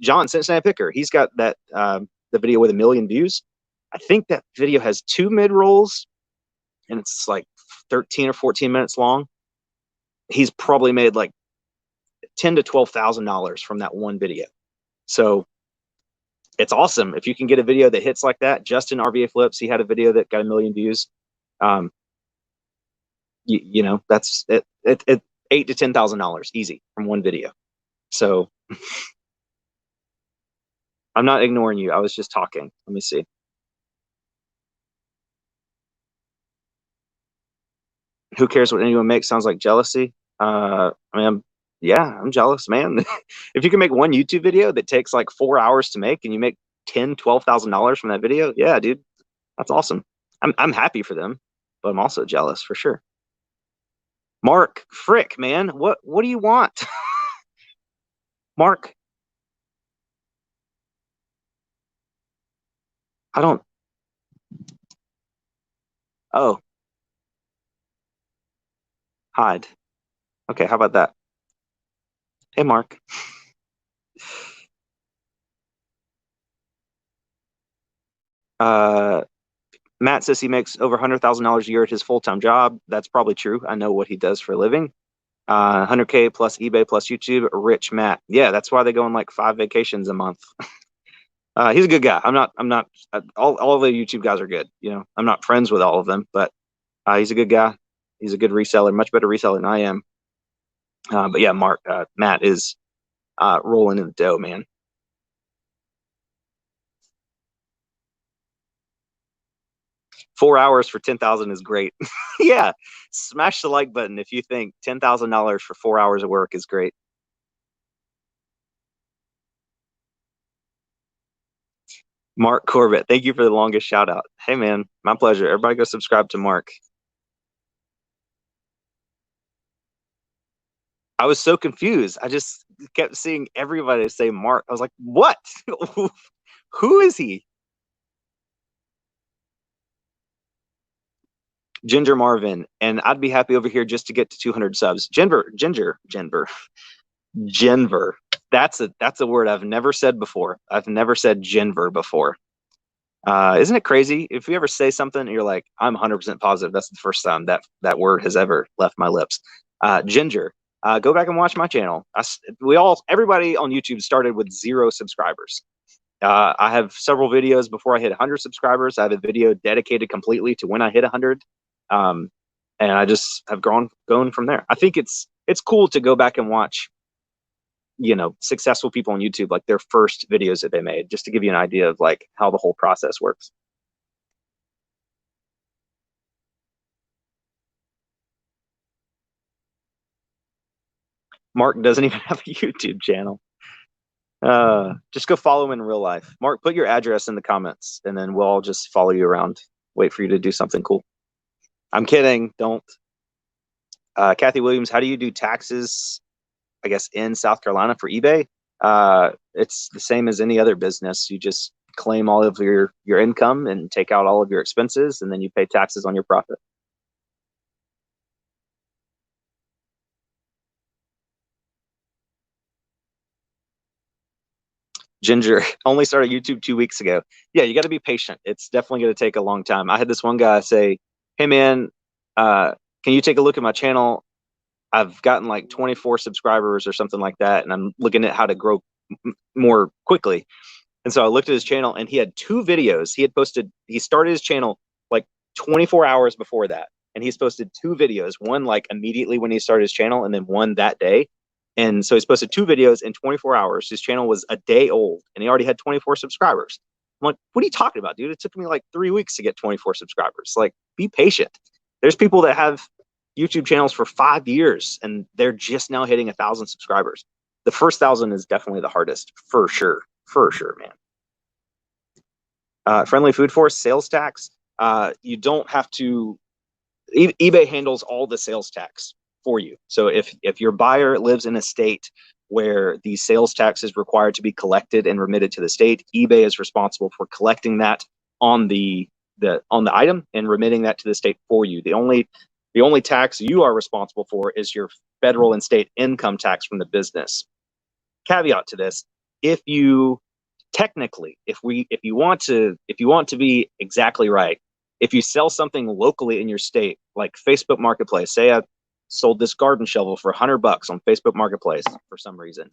John Cincinnati Picker, he's got that the video with 1 million views. I think that video has 2 mid rolls, and it's like 13 or 14 minutes long. He's probably made like $10,000 to $12,000 from that one video. So it's awesome if you can get a video that hits like that. Justin RVA Flips, he had a video that got 1 million views. That's it. $8,000 to $10,000 easy from one video. So I'm not ignoring you. I was just talking. Let me see. Who cares what anyone makes? Sounds like jealousy. I mean, I'm jealous, man. If you can make one YouTube video that takes like 4 hours to make and you make $10,000, $12,000 from that video, yeah, dude, that's awesome. I'm happy for them, but I'm also jealous for sure. Mark, frick, man, what do you want? Mark, I don't. Oh, hide. Okay, how about that? Hey, Mark. Matt says he makes over $100,000 a year at his full-time job. That's probably true. I know what he does for a living. 100K plus eBay plus YouTube. Rich Matt. Yeah, that's why they go on like 5 vacations a month. He's a good guy. I'm not. All the YouTube guys are good. I'm not friends with all of them, but he's a good guy. He's a good reseller, much better reseller than I am. But yeah, Matt is rolling in the dough, man. 4 hours for 10,000 is great. Yeah, smash the like button if you think $10,000 for 4 hours of work is great. Mark Corbett, thank you for the longest shout out. Hey man, my pleasure. Everybody go subscribe to Mark. I was so confused. I just kept seeing everybody say Mark. I was like, what? Who is he? Ginger Marvin, and I'd be happy over here just to get to 200 subs. Genver. That's a word I've never said before. I've never said Genver before. Isn't it crazy? If you ever say something and you're like, I'm 100% positive that's the first time that word has ever left my lips. Ginger, go back and watch my channel. Everybody on YouTube started with 0 subscribers. I have several videos before I hit 100 subscribers. I have a video dedicated completely to when I hit 100. And I just have going from there. I think it's cool to go back and watch, successful people on YouTube, like their first videos that they made, just to give you an idea of like how the whole process works. Mark doesn't even have a YouTube channel. Just go follow him in real life. Mark, put your address in the comments and then we'll all just follow you around. Wait for you to do something cool. I'm kidding. Don't. Kathy Williams, how do you do taxes, I guess, in South Carolina for eBay? It's the same as any other business. You just claim all of your income and take out all of your expenses, and then you pay taxes on your profit. Ginger only started YouTube 2 weeks ago. Yeah, you got to be patient. It's definitely going to take a long time. I had this one guy say, "Hey man, can you take a look at my channel? I've gotten like 24 subscribers or something like that, and I'm looking at how to grow more quickly." And so I looked at his channel and he had 2 videos. He started his channel like 24 hours before that. And he's posted 2 videos, one like immediately when he started his channel and then one that day. And so he's posted 2 videos in 24 hours. His channel was a day old and he already had 24 subscribers. I'm like, what are you talking about, dude? It took me like 3 weeks to get 24 subscribers. Like, be patient. There's people that have YouTube channels for 5 years and they're just now hitting 1,000 subscribers. The first 1,000 is definitely the hardest, for sure. For sure, man. Friendly Food Force sales tax. You don't have to. eBay handles all the sales tax for you. So if your buyer lives in a state where the sales tax is required to be collected and remitted to the state, eBay is responsible for collecting that on the item and remitting that to the state for you. The only tax you are responsible for is your federal and state income tax from the business. Caveat to this: if you technically, if you want to be exactly right, if you sell something locally in your state, like Facebook Marketplace, say I sold this garden shovel for $100 on Facebook Marketplace for some reason,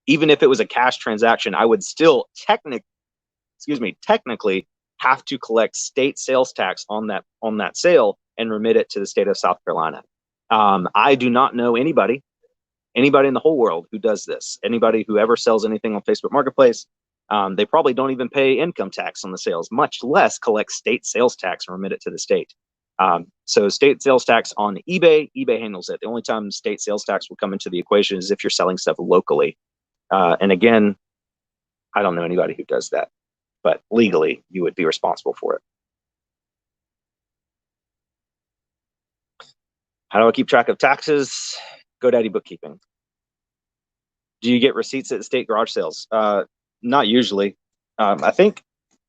even if it was a cash transaction, I would still technically have to collect state sales tax on that sale and remit it to the state of South Carolina. I do not know anybody in the whole world who does this. Anybody who ever sells anything on Facebook Marketplace, they probably don't even pay income tax on the sales, much less collect state sales tax and remit it to the state. So state sales tax on eBay handles it. The only time state sales tax will come into the equation is if you're selling stuff locally. And again, I don't know anybody who does that, but legally you would be responsible for it. How do I keep track of taxes? GoDaddy Bookkeeping. Do you get receipts at state garage sales? Not usually. I think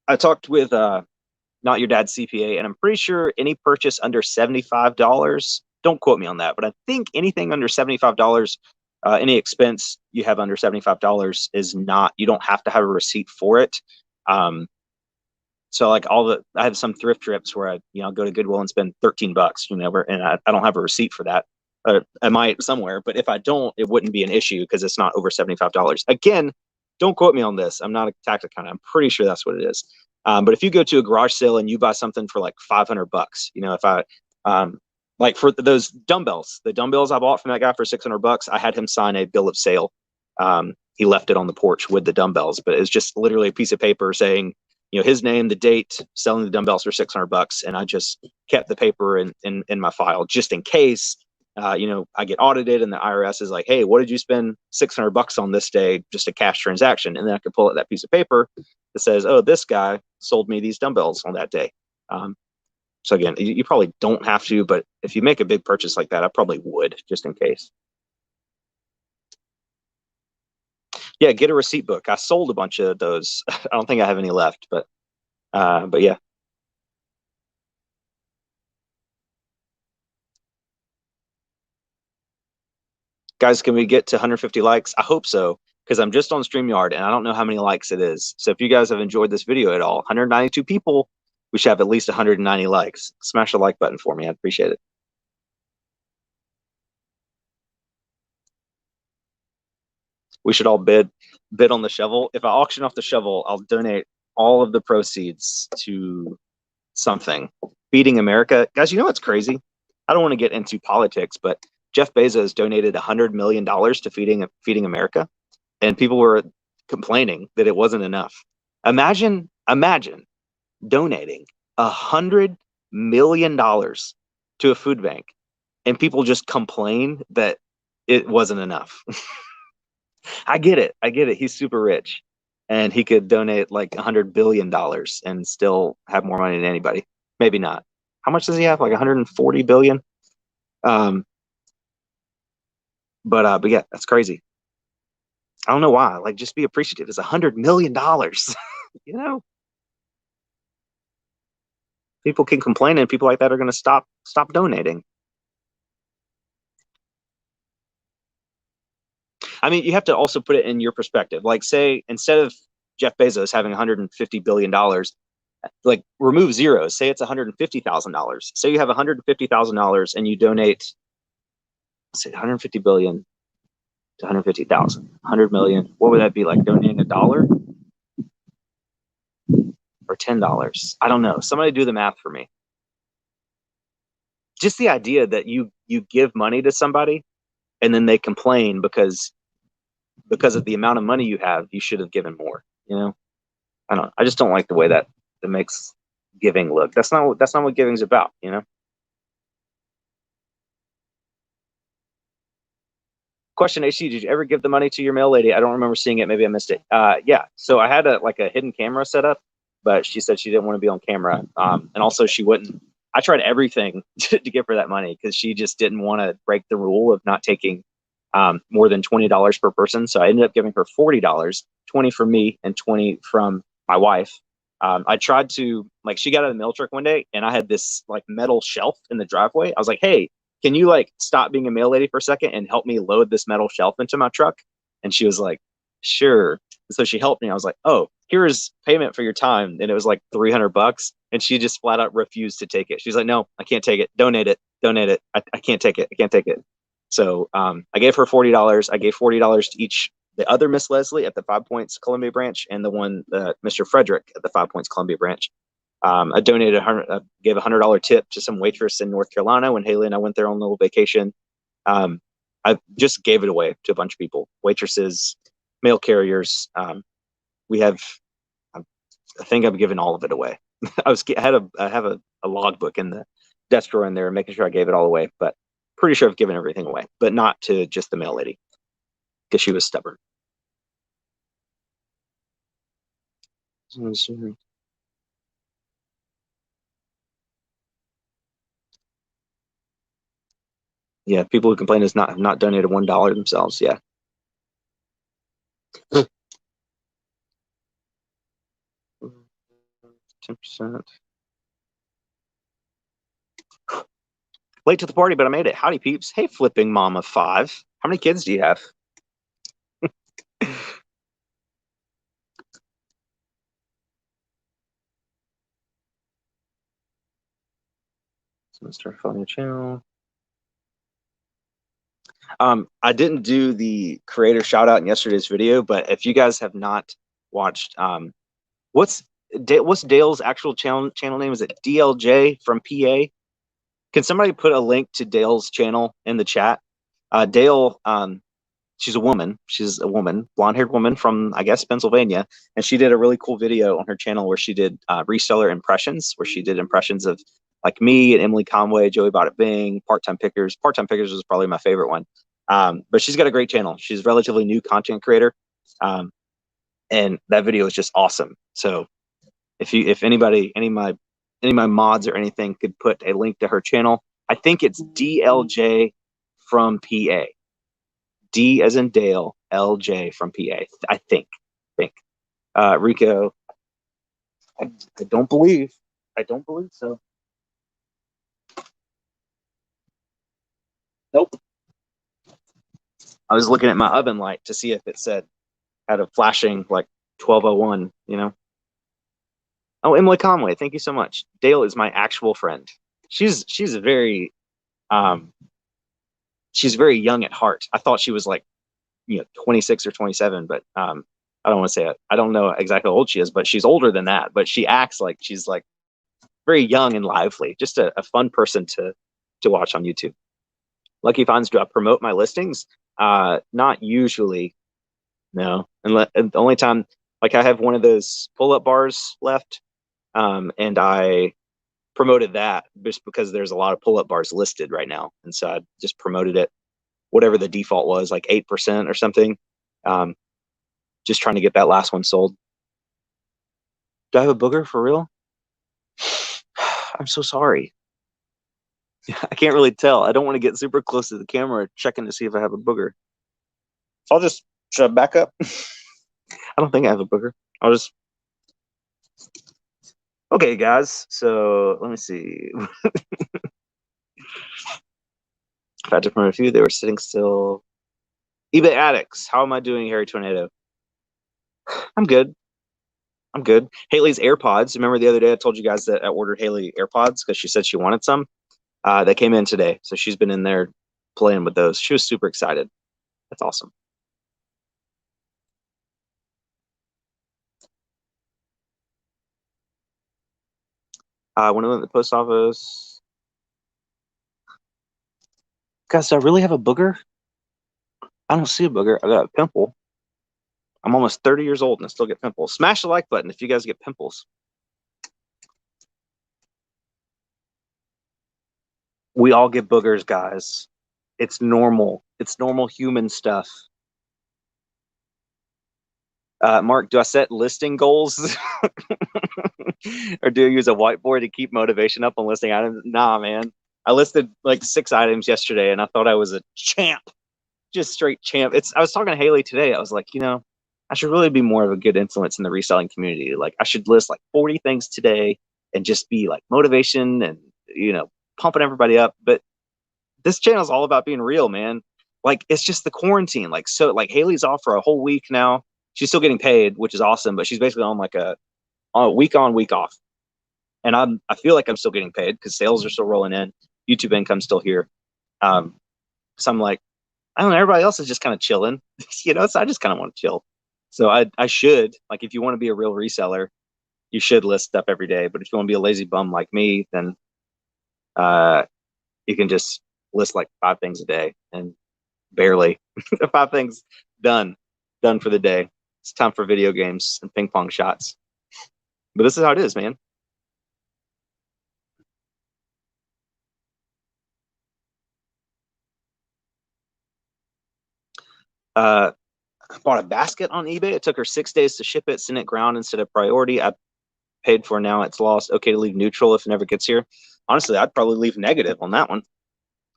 I talked with Not Your Dad's CPA, and I'm pretty sure any purchase under $75, don't quote me on that, but I think anything under $75, any expense you have under $75 you don't have to have a receipt for it. So like I have some thrift trips where I go to Goodwill and spend $13, and I don't have a receipt for that. I might somewhere, but if I don't, it wouldn't be an issue because it's not over $75. Again, don't quote me on this. I'm not a tax accountant. I'm pretty sure that's what it is. But if you go to a garage sale and you buy something for like $500, if I like for those dumbbells, the dumbbells I bought from that guy for $600, I had him sign a bill of sale. He left it on the porch with the dumbbells, but it's just literally a piece of paper saying, his name, the date, selling the dumbbells for $600, and I just kept the paper in my file just in case. I get audited and the IRS is like, hey, what did you spend $600 on this day? Just a cash transaction. And then I could pull out that piece of paper that says, oh, this guy sold me these dumbbells on that day. So again, you probably don't have to, but if you make a big purchase like that, I probably would just in case. Yeah, get a receipt book. I sold a bunch of those. I don't think I have any left, but yeah. Guys, can we get to 150 likes? I hope so. because I'm just on StreamYard and I don't know how many likes it is. So if you guys have enjoyed this video at all, 192 people, we should have at least 190 likes. Smash the like button for me. I'd appreciate it. We should all bid on the shovel. If I auction off the shovel, I'll donate all of the proceeds to something. Feeding America. Guys, you know what's crazy? I don't want to get into politics, but Jeff Bezos donated $100 million to Feeding America, and people were complaining that it wasn't enough. Imagine donating $100 million to a food bank, and people just complain that it wasn't enough. I get it. He's super rich, and he could donate like $100 billion and still have more money than anybody. Maybe not. How much does he have? Like 140 billion. But yeah, that's crazy. I don't know why. Like, just be appreciative. It's $100 million. You know, people can complain, and people like that are going to stop donating. I mean, you have to also put it in your perspective. Like, say, instead of Jeff Bezos having $150 billion, like, remove zeros. Say it's $150,000. Say you have $150,000 and you donate, say 150 billion to 150,000, 100 million. What would that be like? Donating $1 or $10? I don't know. Somebody do the math for me. Just the idea that you give money to somebody and then they complain because of the amount of money you have, you should have given more. You know, I just don't like the way that makes giving look. That's not what giving's about. You know. Question, AC, did you ever give the money to your mail lady? I don't remember seeing it. Maybe I missed it. Yeah. So I had a hidden camera set up, but she said she didn't want to be on camera. And also she wouldn't. I tried everything to give her that money because she just didn't want to break the rule of not taking more than $20 per person. So I ended up giving her $40, 20 from me and 20 from my wife. I tried to, like, she got out of the mail truck one day and I had this like metal shelf in the driveway. I was like, hey, can you like stop being a mail lady for a second and help me load this metal shelf into my truck? And she was like, sure. And so she helped me. I was like, oh, here's payment for your time. And it was like $300. And she just flat out refused to take it. She's like, no, I can't take it. Donate it. I can't take it. I can't take it. So I gave her $40. I gave $40 to each, the other Miss Leslie at the 5 Points Columbia branch and the one, Mr. Frederick at the 5 Points Columbia branch. I donated gave $100 tip to some waitress in North Carolina when Haley and I went there on a little vacation. I just gave it away to a bunch of people, waitresses, mail carriers. We have, I think I've given all of it away. I have a logbook in the desk drawer in there, making sure I gave it all away, but pretty sure I've given everything away, but not to just the mail lady because she was stubborn. Yeah, people who complain is not donated $1 themselves. Yeah. 10%. Late to the party, but I made it. Howdy, peeps. Hey, flipping mom of 5. How many kids do you have? Start following your channel. I didn't do the creator shout out in yesterday's video, but if you guys have not watched, what's Dale's actual channel name? Is it DLJ from PA? Can somebody put a link to Dale's channel in the chat? Dale, she's a woman, blonde-haired woman from, I guess, Pennsylvania, and she did a really cool video on her channel where she did reseller impressions, where she did impressions of like me and Emily Conway, Joey Bought It Bing, Part-Time Pickers. Part-Time Pickers was probably my favorite one. But she's got a great channel. She's a relatively new content creator, and that video is just awesome. So if anybody, any of my mods or anything could put a link to her channel, I think it's DLJ from PA. D as in Dale, LJ from PA. I think. Rico, I don't believe so. Nope. I was looking at my oven light to see if it said had a flashing like 1201, you know. Oh, Emily Conway, thank you so much. Dale is my actual friend. She's a very she's very young at heart. I thought she was like, 26 or 27, but I don't want to say it. I don't know exactly how old she is, but she's older than that. But she acts like she's like very young and lively. Just a fun person to watch on YouTube. Lucky Finds, do I promote my listings? Not usually, no. And the only time, like I have one of those pull-up bars left, and I promoted that just because there's a lot of pull-up bars listed right now, and so I just promoted it, whatever the default was, like 8% or something. Just trying to get that last one sold. Do I have a booger for real? I'm so sorry. I can't really tell. I don't want to get super close to the camera checking to see if I have a booger. So I'll just shove back up. I don't think I have a booger. I'll just. Okay, guys. So let me see. I've had to promote a few. They were sitting still. eBay addicts. How am I doing, Harry Tornado? I'm good. I'm good. Haley's AirPods. Remember the other day I told you guys that I ordered Haley AirPods because she said she wanted some? They came in today. So she's been in there playing with those. She was super excited. That's awesome. When I went to the post office. Guys, do I really have a booger? I don't see a booger. I got a pimple. I'm almost 30 years old and I still get pimples. Smash the like button if you guys get pimples. We all get boogers, guys. It's normal. It's normal human stuff. Mark, do I set listing goals? Or do I use a whiteboard to keep motivation up on listing items? Nah, man. I listed like 6 items yesterday and I thought I was a champ. Just straight champ. I was talking to Haley today. I was like, I should really be more of a good influence in the reselling community. Like I should list like 40 things today and just be like motivation and, pumping everybody up. But this channel is all about being real, man. Like it's just the quarantine. Like, so like Haley's off for a whole week now. She's still getting paid, which is awesome, but she's basically on like a week on, week off. And I feel like I'm still getting paid because sales are still rolling in. YouTube income's still here. So I'm like, I don't know, everybody else is just kind of chilling, so I just kind of want to chill. So I should, like, if you want to be a real reseller, you should list stuff every day. But if you want to be a lazy bum like me, then you can just list like 5 things a day and barely 5 things done for the day. It's time for video games and ping pong shots. But this is how it is, man. I bought a basket on eBay. It took her 6 days to ship it, sent it ground instead of priority. I paid for now. It's lost. Okay to leave neutral if it never gets here. Honestly, I'd probably leave negative on that one.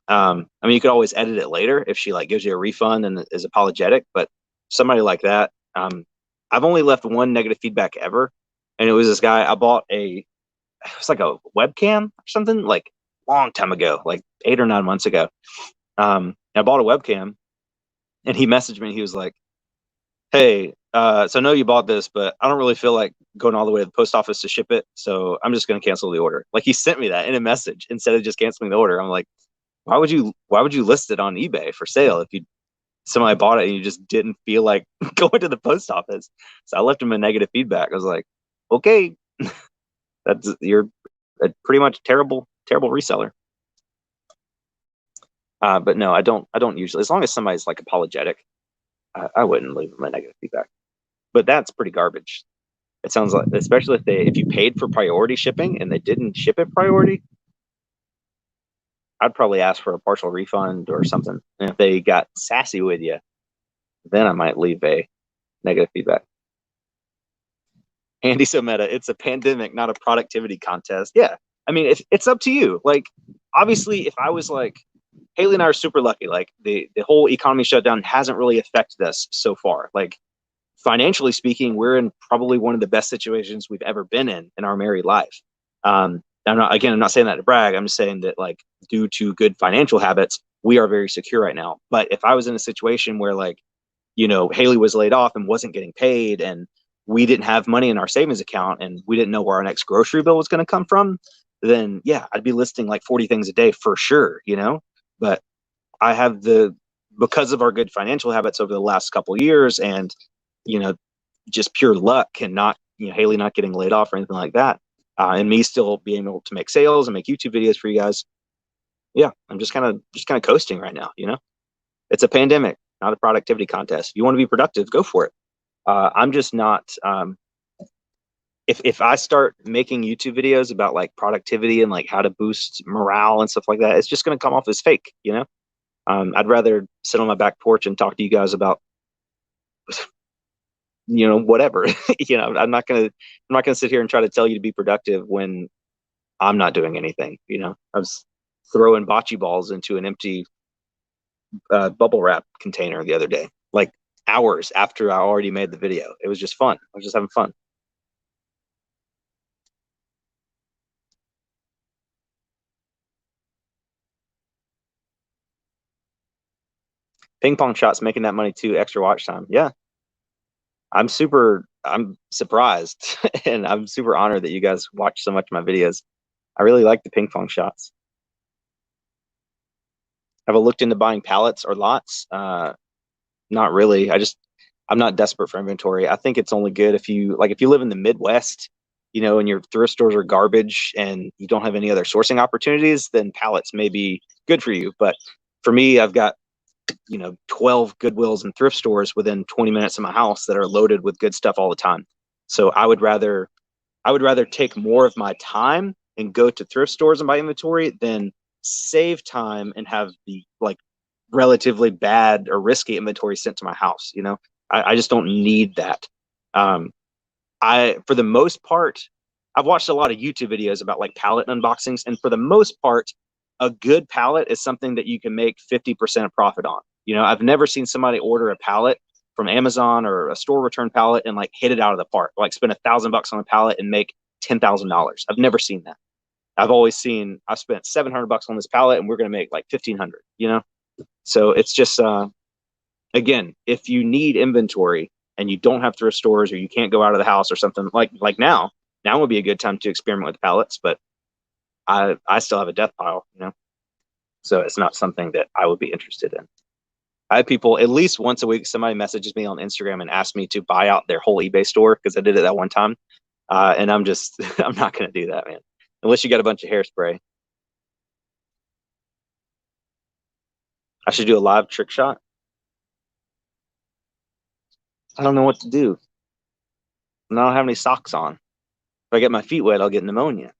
I mean, you could always edit it later if she like gives you a refund and is apologetic. But somebody like that, I've only left one negative feedback ever, and it was this guy. It was like a webcam or something, like long time ago, like 8 or 9 months ago. I bought a webcam, and he messaged me. He was like, "Hey, so I know you bought this, but I don't really feel like going all the way to the post office to ship it, so I'm just going to cancel the order." Like he sent me that in a message instead of just canceling the order. I'm like, why would you list it on eBay for sale if somebody bought it and you just didn't feel like going to the post office? So I left him a negative feedback. I was like, okay, you're a pretty much terrible reseller. But no, I don't usually, as long as somebody's like apologetic, I wouldn't leave them a negative feedback. But that's pretty garbage. It sounds like, especially if you paid for priority shipping and they didn't ship it priority, I'd probably ask for a partial refund or something. And if they got sassy with you, then I might leave a negative feedback. Andy so meta, it's a pandemic, not a productivity contest. Yeah. I mean, it's up to you. Like, obviously, if I was like, Haley and I are super lucky. Like, the whole economy shutdown hasn't really affected us so far. Like, financially speaking, we're in probably one of the best situations we've ever been in our married life. I'm not saying that to brag. I'm just saying that, like, due to good financial habits, we are very secure right now. But if I was in a situation where, like, Haley was laid off and wasn't getting paid, and we didn't have money in our savings account, and we didn't know where our next grocery bill was going to come from, then yeah, I'd be listing like 40 things a day for sure, but I have because of our good financial habits over the last couple of years, and, just pure luck, and not, Haley not getting laid off or anything like that. And me still being able to make sales and make YouTube videos for you guys. Yeah, I'm just kind of coasting right now. It's a pandemic, not a productivity contest. If you want to be productive, go for it. I'm just not. If I start making YouTube videos about like productivity and like how to boost morale and stuff like that, it's just going to come off as fake. I'd rather sit on my back porch and talk to you guys about whatever. I'm not gonna sit here and try to tell you to be productive when I'm not doing anything. I was throwing bocce balls into an empty bubble wrap container the other day, like hours after I already made the video. It was just fun. I was just having fun. Ping pong shots making that money too, extra watch time. Yeah. I'm surprised and I'm super honored that you guys watch so much of my videos. I really like the ping pong shots. Have I looked into buying pallets or lots? Not really. I'm not desperate for inventory. I think it's only good if you live in the Midwest, and your thrift stores are garbage and you don't have any other sourcing opportunities, then pallets may be good for you. But for me, I've got 12 Goodwills and thrift stores within 20 minutes of my house that are loaded with good stuff all the time. So I would rather take more of my time and go to thrift stores and buy inventory than save time and have the relatively bad or risky inventory sent to my house. I just don't need that. For the most part, I've watched a lot of YouTube videos about like pallet unboxings, and for the most part, a good pallet is something that you can make 50% of profit on. I've never seen somebody order a pallet from Amazon or a store return pallet and like hit it out of the park, like spend $1,000 on a pallet and make $10,000. I've never seen that. I've always seen I spent $700 on this pallet and we're going to make like 1,500. So it's just again, if you need inventory and you don't have thrift stores or you can't go out of the house or something like now would be a good time to experiment with pallets, but I still have a death pile, so it's not something that I would be interested in. I have people at least once a week, somebody messages me on Instagram and asks me to buy out their whole eBay store because I did it that one time. And I'm not going to do that, man, unless you got a bunch of hairspray. I should do a live trick shot. I don't know what to do. And I don't have any socks on. If I get my feet wet, I'll get pneumonia.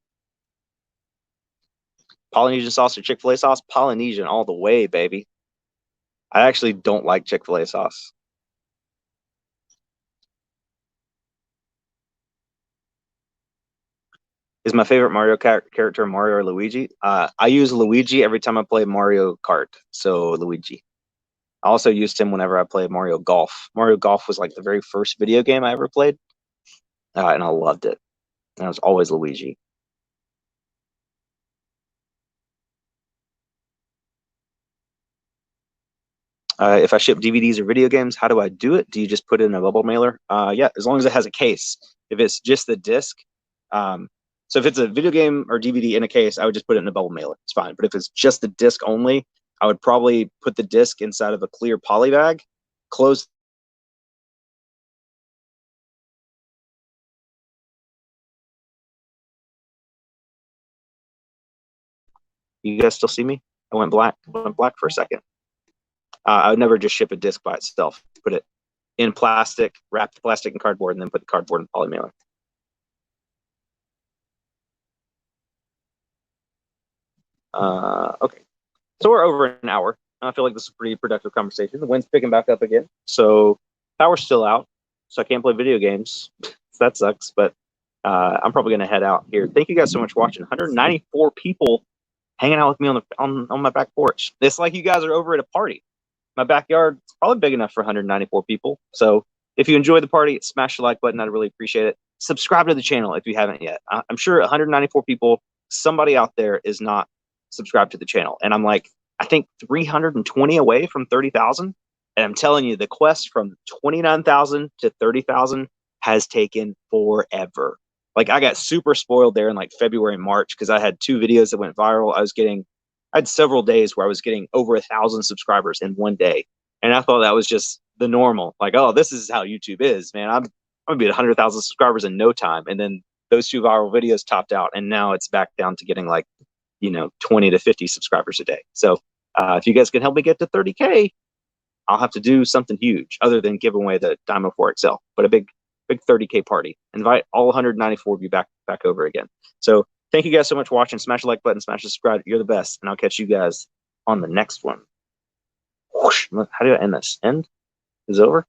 Polynesian sauce or Chick-fil-A sauce? Polynesian all the way, baby. I actually don't like Chick-fil-A sauce. Is my favorite Mario character Mario or Luigi? I use Luigi every time I play Mario Kart, so Luigi. I also used him whenever I played Mario Golf. Mario Golf was like the very first video game I ever played, and I loved it. And I was always Luigi. If I ship DVDs or video games, how do I do it? Do you just put it in a bubble mailer? Yeah, as long as it has a case. If it's just the disc, so if it's a video game or DVD in a case, I would just put it in a bubble mailer. It's fine. But if it's just the disc only, I would probably put the disc inside of a clear poly bag, close. You guys still see me? I went black for a second. I would never just ship a disc by itself. Put it in plastic, wrap the plastic in cardboard, and then put the cardboard in poly mailer. Okay, so we're over an hour. I feel like this is a pretty productive conversation. The wind's picking back up again, so power's still out, so I can't play video games. So that sucks, but I'm probably gonna head out here. Thank you guys so much for watching. 194 people hanging out with me on my back porch. It's like you guys are over at a party. My backyard is probably big enough for 194 people. So if you enjoy the party, smash the like button. I'd really appreciate it. Subscribe to the channel if you haven't yet. I'm sure 194 people, somebody out there is not subscribed to the channel. And I'm like, I think 320 away from 30,000. And I'm telling you, the quest from 29,000 to 30,000 has taken forever. Like I got super spoiled there in like February, March, because I had 2 videos that went viral. I had several days where I was getting over 1,000 subscribers in one day. And I thought that was just the normal. Like, oh, this is how YouTube is, man. I'm gonna be at 100,000 subscribers in no time. And then those 2 viral videos topped out, and now it's back down to getting like, 20 to 50 subscribers a day. So if you guys can help me get to 30K, I'll have to do something huge other than give away the Dymo 4XL, but a big 30K party. Invite all 194 of you back over again. So thank you guys so much for watching. Smash the like button, smash the subscribe. You're the best. And I'll catch you guys on the next one. Whoosh. How do I end this? End is over.